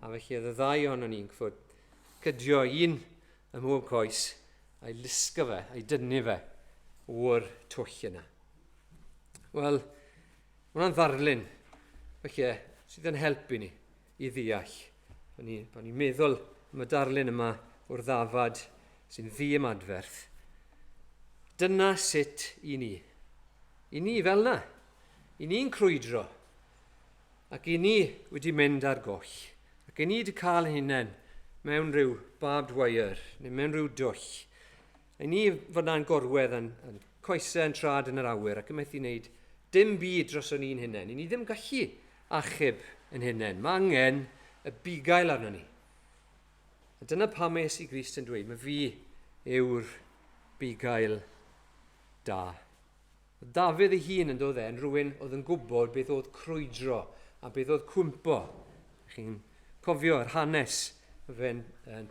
a felly oedd y ddau ohono ni'n gyffwrdd cydio un ym mhob coes, a'i lusgo fe, a'i dynnu fe o'r twll yna. Wel, hwnna'n ddarlun, felly, sydd yn helpu ni i ddeall. Pan ni'n meddwl am y darlun yma o'r Ddafad sy'n ddiamadferth. Dyna sut i ni. I ni fel na. I ni'n crwydro. Ac i ni wedi mynd ar goll. Ac i ni wedi cael hunain mewn rhyw barbed wire, neu mewn rhyw dwll. A ni fod na'n gorwedd yn coesau yn trad yn yr awyr ac yn methu wneud dim byd dros o'n i'n hunain. I ni ddim gallu achub yn hunain. Mae angen y bugail arno ni. A dyna pam mae Iesu Grist yn dweud, mae fi yw'r bugail da. Dafydd ei hun yn dod yn rhywun oedd yn gwybod beth oedd crwydro a beth oedd cwmpo. Chi'n cofio yr hanes fe'n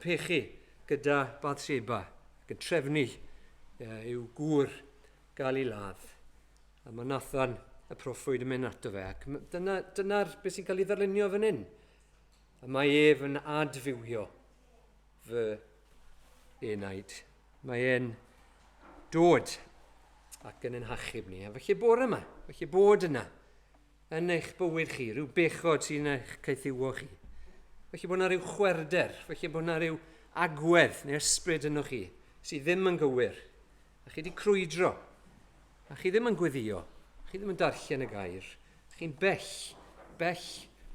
pechu gyda Bathsheba, ac yn trefnu i'w gŵr gael ei ladd. A mae Nathan y proffwyd yn mynd ato fe. Ac dyna'r beth sy'n cael ei ddarlunio fan hyn. A mae ef yn adfywio fy enaid. Mae e'n dod ac yn ein hachub ni. A felly bore yma, felly bod yna, yn eich bywyd chi, rhyw bechod sy'n eich caethiwo chi. Felly bod yna rhyw chwerder, felly bod yna rhyw agwedd neu ysbryd yno chi, sydd ddim yn gywir. A chi wedi crwydro, a chi ddim yn gweddio, a chi ddim yn darllen y gair. Chi'n bell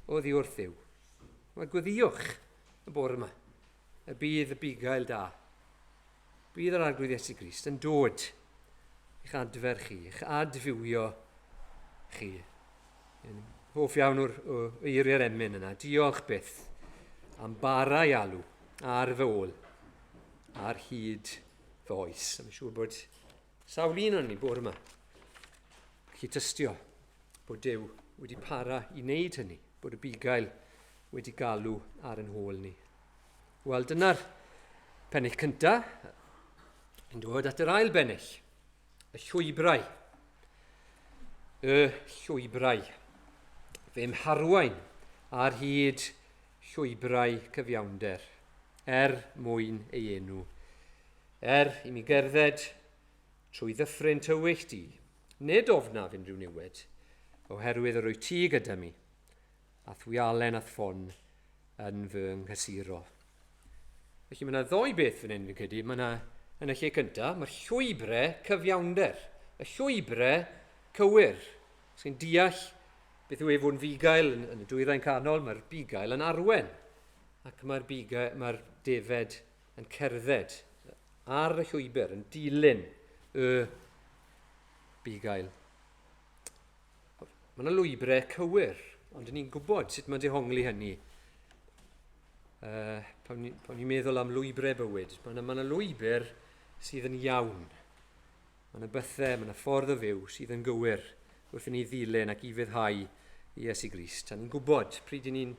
o ddiwrthyw. Mae gweddiwch y bore yma, y bydd y bugail da. Bydd yr arglwydd Iesu Grist yn dod i'ch adfer chi, i'ch adfywio chi. Hoff iawn o'r eiriau'r emyn yna. Diolch byth am bara i alw ar fy ôl, ar hyd fy oes. Mae'n siŵr bod sawl un o'n ni bore yma. Chi tystio bod Duw wedi para i wneud hynny, bod y bugail wedi galw ar yn hôl ni. Wel, dyna'r pennill cyntaf. Yn dod at yr ail bennill. Y llwybrau. Y llwybrau. Fe mharwain ar hyd llwybrau cyfiawnder. Mwyn ei enw. I mi gerdded trwy ddyffryn tywyllt i. Nid ofnaf unrhyw niwed, oherwydd yr wyt ti gyda mi. A thwialen a ffon yn fy nghysuro. Felly mae yna ddoi beth fan hyn fi'n credu. Mae yna yn y lle cyntaf, mae'r llwybrau cyfiawnder. Y llwybrau cywir. Os chi'n deall beth yw fod yn fugail yn y dwyrain canol, mae'r bugail yn arwen. Ac mae'r defed yn cerdded ar y llwybr, yn dilyn y bugail. Mae yna lwybrau cywir, ond ni'n gwybod sut mae'n dehongli hynny. Pan ni'n meddwl am lwybrau bywyd, mae yna lwybr sydd yn iawn. Mae yna bethau, mae yna ffordd o fyw sydd yn gywir wrth i ni ddilyn ac i fyddhau i Iesu Grist. A ni'n gwybod pryd i ni'n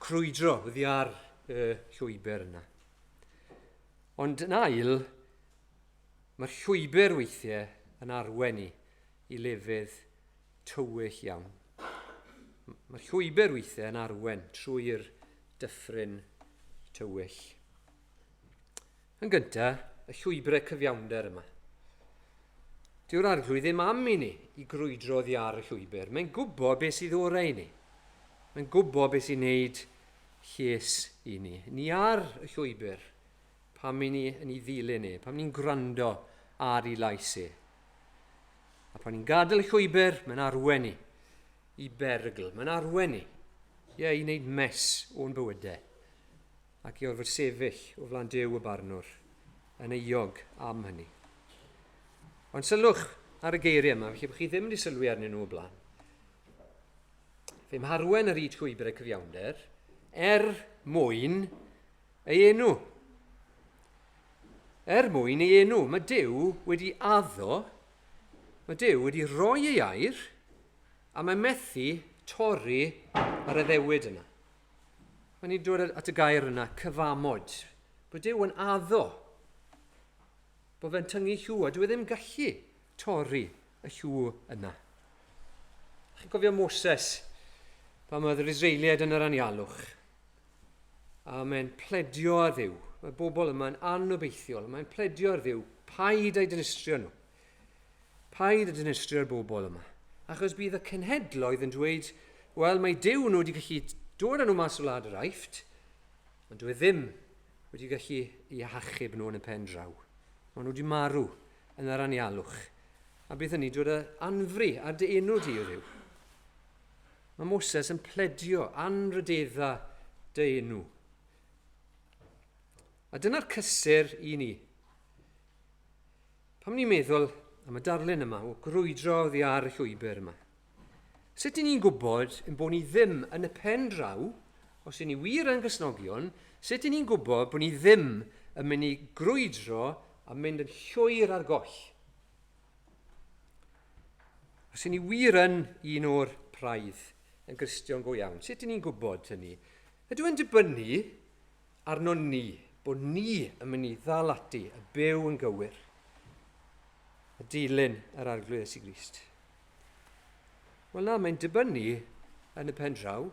crwydro wyddi ar y llwybr yna. Ond yn ail, mae'r llwybr weithiau yn arwen ni i lefydd tywyll iawn. Mae'r llwybr weithiau yn arwen trwy'r dyffryn tywyll. Yn gyntaf, y llwybrau cyfiawnder yma. Dyw'r arglwydd ddim am i ni i grwydro oddi ar y llwybr. Mae'n gwybod beth sydd orau i ni. Mae'n gwybod beth sy'n neud lles i ni. Ni ar y llwybr pam i ni yn ei ddilyn ni, pam ni'n gwrando ar ei lais e. A pan ni'n gadael y llwybr, mae'n arwen ni i bergl. Mae'n arwen ni i wneud mes o'n bywydau ac i orfod sefyll o flaen Duw y barnwr yn euog am hynny. Ond sylwch ar y geiriau yma, felly bod chi ddim wedi sylwi arnyn nhw o blaen. Fe mharwen yr hyd llwybrau cyfiawnder mwyn ei enw. Mwyn ei enw. Mae Duw wedi addo, mae Duw wedi rhoi ei air, a mae methu torri ar y ddewyd yna. Mae ni'n dod at y gair yna, cyfamod. Bod Duw yn addo, bod fe'n tyngu llw, a dwi ddim gallu torri y llw yna. Chi'n cofio Moses, pan oedd yr Israeliad yn yr anialwch, a mae'n pledio ar Dduw. Mae bobl yma'n anobeithiol, mae'n pledio ar Dduw, paid a'i dinistrio nhw. Paid a dinistrio'r bobl yma. Achos bydd y cenhedloedd yn dweud, wel, mae Duw nhw wedi gallu dod â nhw mas o wlad yr Aifft, ond dwi ddim wedi gallu i hachub nhw yn y pen draw. Maen nhw wedi marw yn yr anialwch. A bydd hynny dod â anfri ar dy enw di o Dduw. Mae Moses yn pledio anrydedda dy enw. A dyna'r cysur i ni. Pam ni'n meddwl am y darlun yma o grwydro oddi ar y llwybr yma. Sut ni'n gwybod yn bod ni ddim yn y pen draw, os y'n ni wir yn Gristnogion, sut ni'n gwybod bod ni ddim yn mynd i grwydro a mynd yn llwyr ar goll? Os ydyn ni wir yn un o'r praidd yn Gristion go iawn, sut ydyn ni'n gwybod hynny? Ydw yn dibynnu arno ni, bod ni yn mynd i ddal ati y byw yn gywir, y dilyn yr arglwydd Iesu Grist. Wel na, mae'n dibynnu yn y pen draw.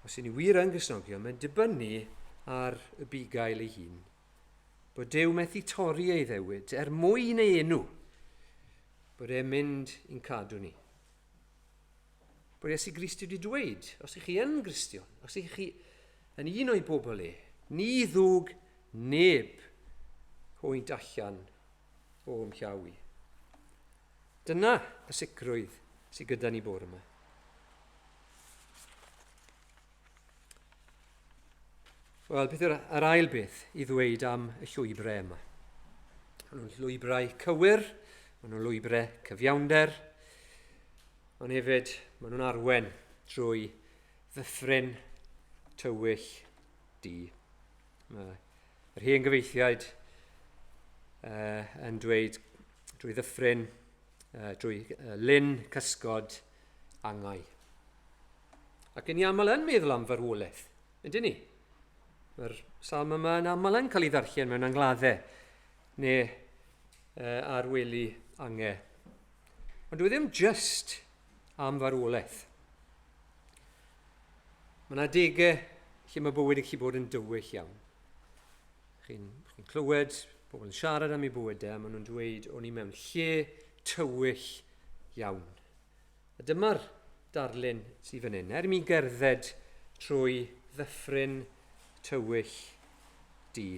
Os ydyn ni wir yn Gristnogion, mae'n dibynnu ar y bugail ei hun. Bod Duw methu torri ei ddewyd mwyn ei enw, bod e'n mynd i'n cadw ni. Bod Iesu Grist wedi dweud, os ych chi yn Gristion, os ych chi yn un o'i bobl ni ddwg neb hwynt allan o ymllaw i. Dyna y sicrwydd sydd gyda ni bore yma. Wel, beth yw'r ail beth i ddweud am y llwybrau yma? Maen nhw'n llwybrau cywir, maen nhw'n llwybrau cyfiawnder, ond hefyd maen nhw'n arwen drwy ddyffryn tywyll di. Mae'r hen gyfeithiad yn dweud drwy ddyffryn, drwy lyn cysgod angau. Ac yn aml yn meddwl am farwolaeth, ydyn ni? Mae'r salm yma yn aml yn cael ei ddarllen mewn angladdau neu ar wely angau. Ond dwi ddim just am farwolaeth. Mae yna adegau lle mae bywyd yn gallu bod yn dywyll iawn. Chi'n clywed pobl yn siarad am eu bywydau a maen nhw'n dweud o'n i mewn lle tywyll iawn. A dyma'r darlun sydd fan hyn. Mi gerdded trwy ddyffryn tywyll di.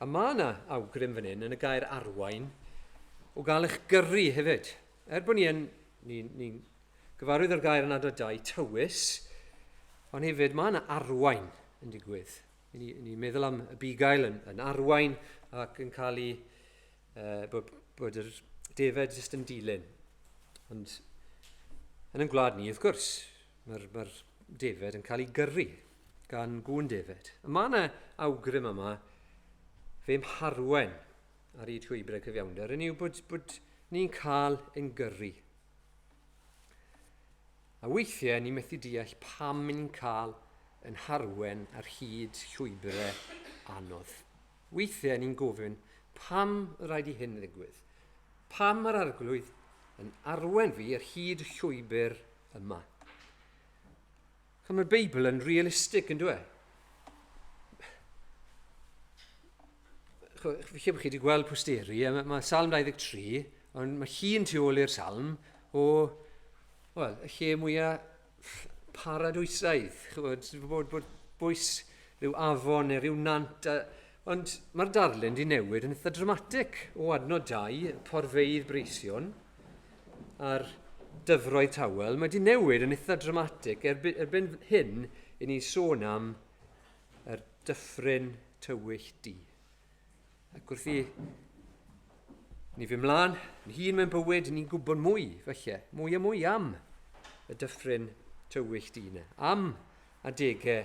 A mae yna awgrym fan hyn yn y gair arwain o gael eich gyrru hefyd. Bod ni'n gyfarwydd ar gair yn adnod 2, tywys, ond hefyd mae yna arwain yn digwydd. Ni'n meddwl am y bugail yn arwain ac yn cael ei bod yr defed jyst yn dilyn. Ond yn yn gwlad ni, wrth gwrs, mae'r defed yn cael ei gyrru gan gŵn defed. Mae yna awgrym yma fe mharwen ar ei llwybrau cyfiawnder yn yw bod ni'n cael ein gyrru. A weithiau ni methu deall pam ni'n cael yn harwen ar hyd llwybrau anodd. Weithiau ni'n gofyn pam rhaid i hyn ddigwydd. Pam mae'r arglwydd yn arwen fi ar hyd llwybr yma. Mae'r Beibl yn realistig yn dweud. Felly bod chi wedi gweld posteri, mae Salm 23, ond mae hi'n tu ôl i'r Salm o, y lle mwyaf paradwysaidd. Bod bwys rhyw afon neu rhyw nant. Ond mae'r darlun di newid yn eitha dramatic o adnod 2, porfeidd breision, a'r dyfroedd tawel. Mae di newid yn eitha dramatic erbyn hyn i ni sôn am yr dyffryn tywyll di. Ac wrth i ni fy mlaen, yn hun mewn bywyd, ni'n gwybod mwy, felly, mwy a mwy am y dyffryn tywyll di yna, am adegau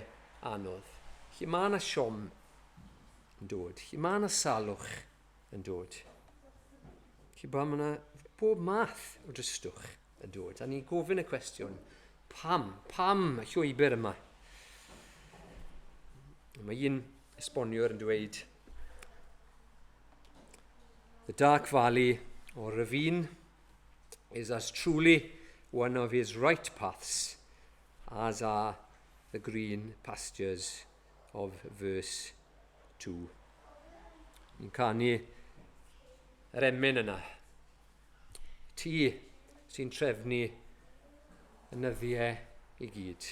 anodd. Lle mae yna siom yn dod, lle mae yna salwch yn dod. Lle mae yna bob math o dristwch yn dod. A ni'n gofyn y cwestiwn, pam y llwybr yma? Mae un esboniwr yn dweud, the dark valley or ravine is as truly one of his right paths as are the green pastures of verse 2. Ni'n canu yr emyn yna. Ti sy'n trefnu y nyddiau i gyd.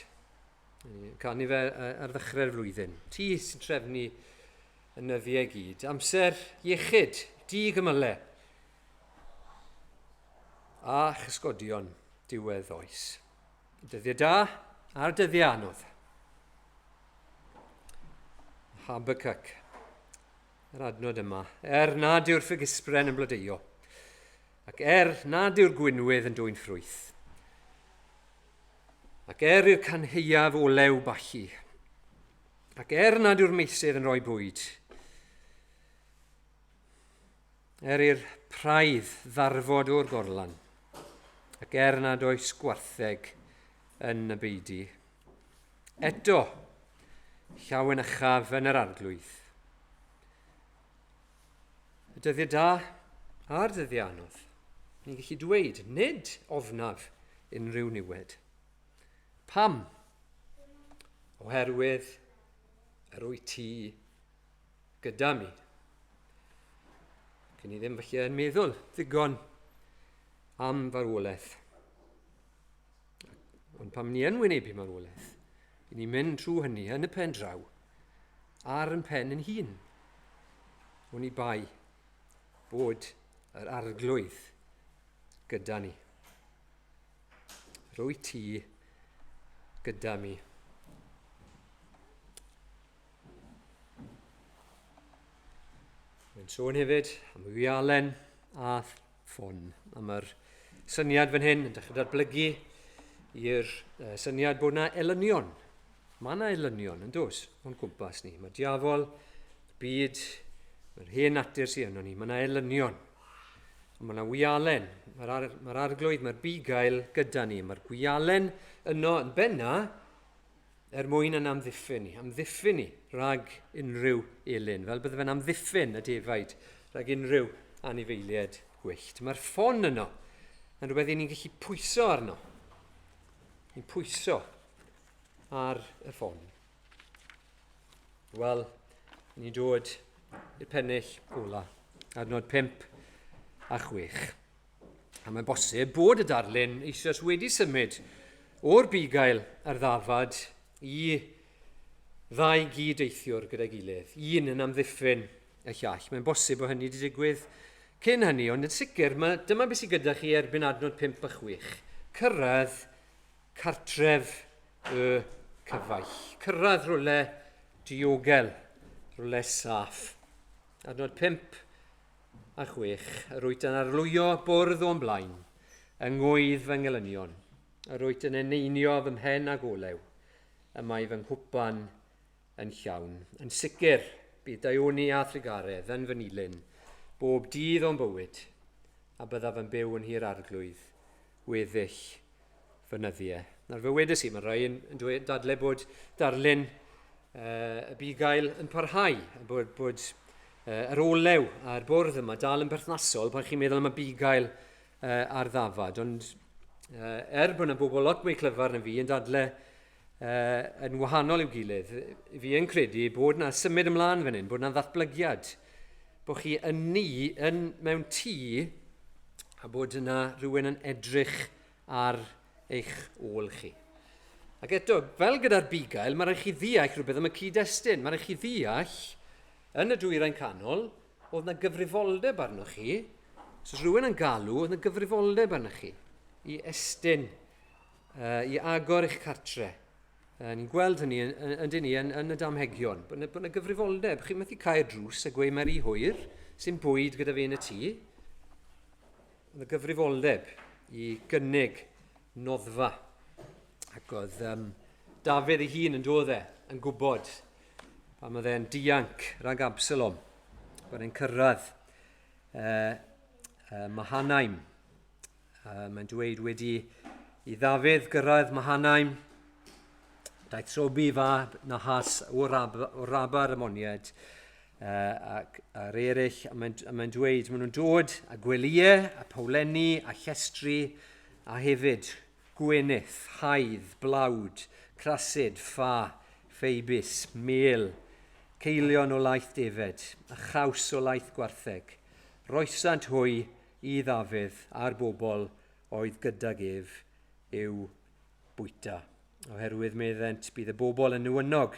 Ni'n canu fe ar ddechrau'r flwyddyn. Ti sy'n trefnu y nyddiau i gyd. Amser iechyd, di gymylau. A chysgodion diwedd oes. Dyddiau da a'r dyddiau anodd. Habakkuk, yr adnod yma. Nad yw'r ffygisbren yn blodeuo, ac nad yw'r gwynwydd yn dwy'n ffrwyth, ac yw'r canheuaf olew balli, ac nad yw'r meisydd yn rhoi bwyd, i'r praidd ddarfod o'r gorlan, ac nad oes gwartheg yn y beidy. Eto, llawen uchaf yn yr arglwydd. Y dyddiau da a'r dyddiau anodd, ni'n gallu dweud, nid ofnaf unrhyw niwed. Pam? Oherwydd yr wyt ti gyda mi. Cyn ni ddim felly yn meddwl ddigon am farwolaeth. Ond pam ni yn wynebu marwolaeth, i ni'n mynd trwy hynny yn y pen draw, ar yn pen yn hun. O'n i bai bod yr arglwydd gyda ni. Rwy ti gyda mi. Mae'n sôn hefyd am wialen a ffon, am yr syniad fan hyn yn dechrau datblygu i'r syniad bod yna elynion. Mae yna elynion yn dos o'n cwmpas ni. Mae diafol, byd, mae'r hen natur sy'n yno ni. Mae yna elynion. Mae yna wialen. Mae'r arglwydd, mae'r bugail gyda ni. Mae'r wialen yno yn benna mwyn yn amddiffyn ni. Amddiffyn ni rhag unrhyw elyn. Fel bydde fe'n amddiffyn y defaid rhag unrhyw anifeiliaid gwyllt. Mae'r ffon yno yn rhywbeth i ni'n gallu pwyso arno. Ni'n pwyso ar y ffon. Wel, ni'n dod i'r pennill ola, adnod 5 a 6. A mae'n bosib bod y darlun eisoes wedi symud o'r bugail ar ddafad i ddau gyd-eithiwr gyda'i gilydd. Un yn amddiffyn y llall. Mae'n bosib bod hynny wedi digwydd cyn hynny, ond yn sicr, dyma beth sydd gyda chi erbyn adnod 5 a 6. Cyrraedd cartref y cyfaill. Cyrraedd rwle diogel, rwle saff. Adnod 5 a 6. Yr wyt yn arlwyo bwrdd o'n blaen, yng ngwydd fy ngelynion. Yr wyt yn eneinio fy mhen ag olew, y mae fy nghwpan yn llawn. Yn sicr, bydd Daioni a Thrigaredd yn fy nilyn, bob dydd o'n bywyd, a bydda fy'n byw yn hir arglwydd, weddill fynyddiau. Na'r fe wedes i, mae rai yn dadle bod darlun y bugail yn parhau, bod yr olew a'r bwrdd yma dal yn berthnasol pan chi'n meddwl am y bugail ar ddafad. Ond bod yna bobl lot mwy clyfar na fi yn dadle yn wahanol i'w gilydd, fi yn credu bod yna symud ymlaen fan hyn, bod yna ddatblygiad, bod chi mewn tŷ a bod yna rhywun yn edrych ar eich ôl chi. Ac eto, fel gyda'r bugail, mae rhaid chi ddeall rhywbeth am y cyd-destun. Mae rhaid chi ddeall yn y dwyrain canol, oedd yna gyfrifoldeb arnoch chi. Os rhywun yn galw, oedd yna gyfrifoldeb arnoch chi i estyn, i agor eich cartre. Ni'n gweld hynny yn y damhegion, bod yna gyfrifoldeb. Chi'n methu cael drws a gweud mae'r i hwyr sy'n bwyd gyda fi yn y tŷ. Oedd yna gyfrifoldeb i gynnig noddfa. Ac oedd Dafydd ei hun yn dod yn gwybod pan oedd e'n dianc rhag Absalom, bod e'n cyrraedd Mahanaim. Mae'n dweud wedi i Dafydd gyrraedd Mahanaim, daeth trobi fa Nahas o Rabar Amoniad ac ar eraill, a mae'n dweud, maen nhw'n dod a gweliau, a Pawlenni, a Llestri, a hefyd gwenydd, haidd, blawd, crasid, ffa, ffeibus, mêl, ceilion o laeth defed, a chaws o laeth gwartheg, roesant hwy i Ddafydd a'r bobl oedd gydag ef i'w bwyta. Oherwydd meddent bydd y bobl yn newynog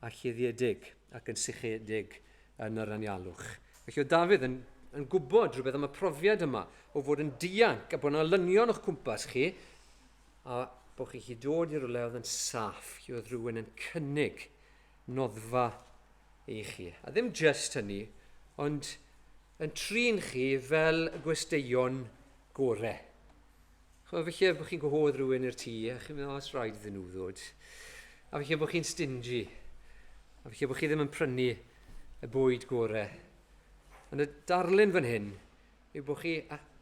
a chuddiedig ac yn sychedig yn yr anialwch. Felly oedd Dafydd yn gwybod rhywbeth am y profiad yma o fod yn dianc a bod yna lynion o'ch cwmpas chi a bod chi dod i'r rwle oedd yn saff, lle oedd rhywun yn cynnig noddfa i chi. A ddim just hynny, ond yn trin chi fel y gwesteion gorau. Felly bod chi'n gwahodd rhywun i'r tŷ, a chi'n meddwl, os rhaid iddyn nhw ddod. A felly bod chi'n stingy. A felly bod chi ddim yn prynu y bwyd gorau. Ond y darlun fan hyn yw bod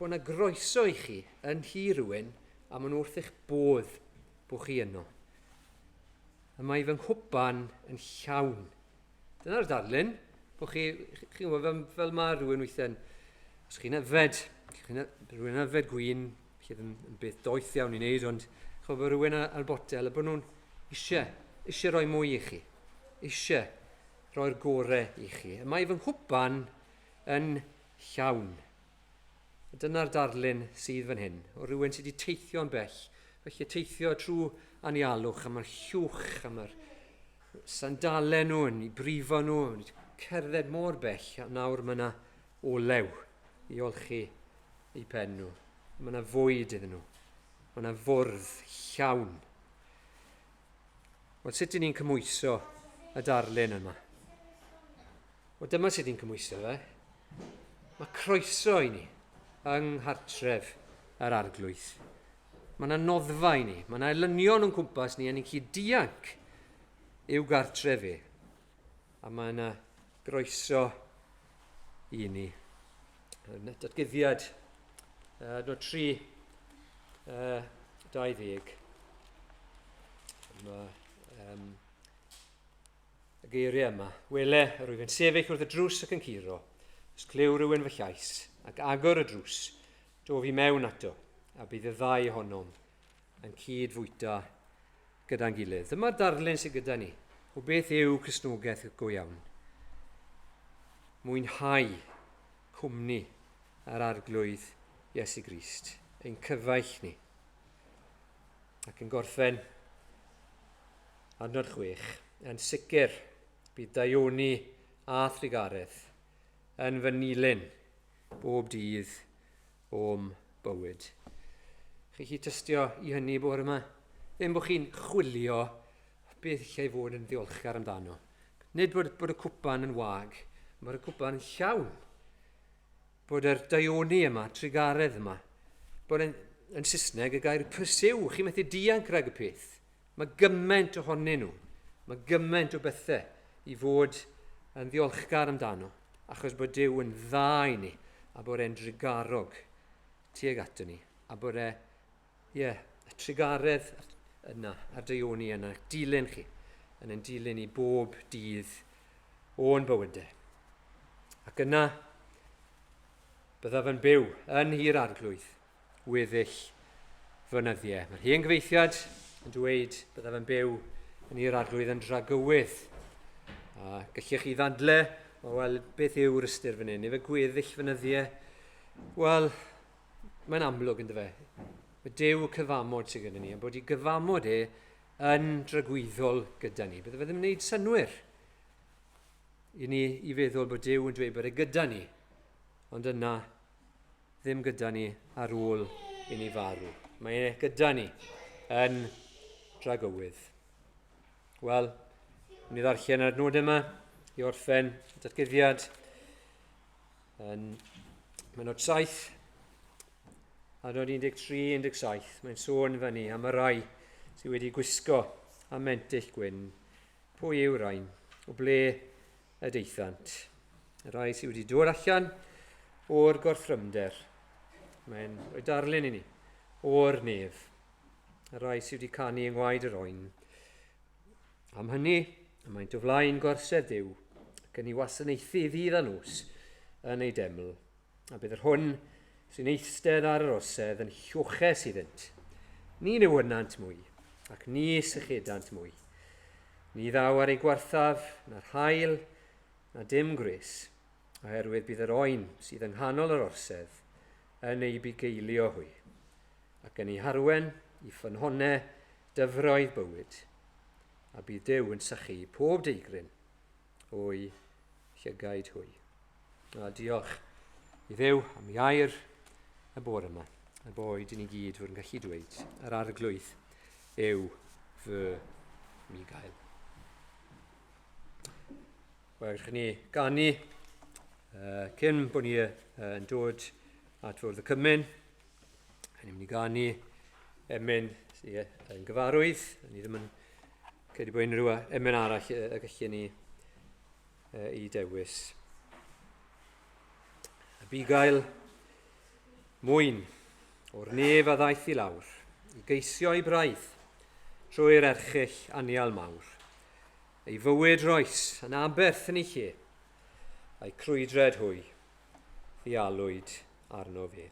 yna groeso i chi yn hi rhywun a maen nhw wrth eich bodd bod chi yno. A mae fy nghwpan yn llawn. Dyna'r darlun, bod chi'n gwybod fel mae rhywun weithiau'n, os chi'n yfed, rhywun yn yfed gwyn, felly yn beth doeth iawn i wneud, ond chybod bod rhywun ar botel, a bod nhw'n eisiau rhoi mwy i chi, eisiau rhoi'r gorau i chi. A mae fy nghwpan yn llawn. Dyna'r darlun sydd fan hyn, o rhywun sydd wedi teithio'n bell, felly teithio trwy anialwch am yr llwch, am yr sandalau nhw, yn ei brifo nhw, yn cerdded mor bell, a nawr mae yna olew i olchi eu pen nhw. Mae yna fwyd iddyn nhw. Mae yna fwrdd llawn. Wel, sut 'y ni'n cymwyso y darlun yma? Wel, dyma sut ni'n cymwyso fe. Mae croeso i ni yng nghartref yr arglwydd. Mae yna noddfa i ni, mae yna elynion o'n cwmpas ni, a ni'n gallu dianc i'w gartref e. A mae yna groeso i ni. Datgyddiad no 3, 20. Mae y geiriau yma. Wele rwyf yn sefyll wrth y drws ac yn curo. Ysglyw rhywun fy llais, ac agor y drws, do fi mewn ato, a bydd y ddau ohonom yn cydfwyta gyda'n gilydd. Dyma'r darlun sydd gyda ni, o beth yw Cristnogaeth go iawn. Mwynhau cwmni ar arglwydd Iesu Grist, ein cyfaill ni. Ac yn gorffen, adnod 6, yn sicr bydd daioni a thrigaredd yn fy nilyn bob dydd o'm bywyd. Chi tystio i hynny bore yma? Ddim bod chi'n chwilio beth lle i fod yn ddiolchgar amdano. Nid bod y cwpan yn wag, mae'r cwpan yn llawn. Bod yr daioni yma, trigaredd yma, bod yn Saesneg y gair pursiw, chi methu dianc rhag y peth. Mae gymaint ohonyn nhw, mae gymaint o bethau i fod yn ddiolchgar amdano, achos bod Duw yn dda i ni, a bod e'n drigarog tuag ato ni, a bod y trigaredd yna, a'r daioni yna, dilyn chi, yn ein dilyn i bob dydd o'n bywydau. Ac yna, byddaf yn byw yn hir arglwydd, weddill fynyddiau. Mae'r hen gyfeithiad yn dweud byddaf yn byw yn hir arglwydd yn dragywydd. A gallech chi ddadle, wel, beth yw'r ystyr fan hyn? Efe gweddill fynyddiau? Wel, mae'n amlwg yn dyfe. Mae Duw cyfamod sydd gyda ni, a bod ei gyfamod yn dragwyddol gyda ni. Byddai fe ddim yn gwneud synwyr i ni i feddwl bod Duw yn dweud bod e gyda ni, ond yna ddim gyda ni ar ôl i ni farw. Mae e gyda ni yn dragywydd. Wel, ni ddarllen yr adnod yma i orffen datgyddiad yn mynod 7, adnod 13-17. Mae'n sôn fan ni am y rai sydd wedi gwisgo a mentyll gwyn. Pwy yw'r rain? O ble y deithant? Y rai sydd wedi dod allan o'r gorthrymder. Mae'n rhoi darlun i ni o'r nef. Y rai sydd wedi canu yng ngwaed yr oen. Am hynny, mae'n o flaen gorsedd Duw, ac yn ei wasanaethu ddydd a nos yn ei deml. A bydd yr hwn sy'n eistedd ar yr osedd yn llwches iddynt. Ni newynant mwy, ac ni sychedant mwy. Ni ddaw ar ei gwarthaf, na'r hael, na dim gres, oherwydd bydd yr oen sydd yng nghanol yr orsedd yn ei bugeilio hwy, ac yn ei harwen i ffynhonnau dyfroedd bywyd, a bydd Duw yn sychu pob deigryn o'i llygaid hwy. A diolch i Dduw am iair y bore yma, a boed i ni gyd fod yn gallu dweud, yr arglwydd yw fy migael. Wel, chi ni ganu cyn bod ni yn dod at fwrdd y cymun. Ni'n mynd i ganu emyn sydd yn gyfarwydd. Ni ddim yn credu bod unrhyw emyn arall y gallu ni i dewis. Abigail Mwyn, o'r nef a ddaeth i lawr, i geisio ei braidd, trwy'r erchyll anial mawr. Ei fywyd roes yn aberth yn ei lle, a'i crwydred hwy, ddialwyd arno fe.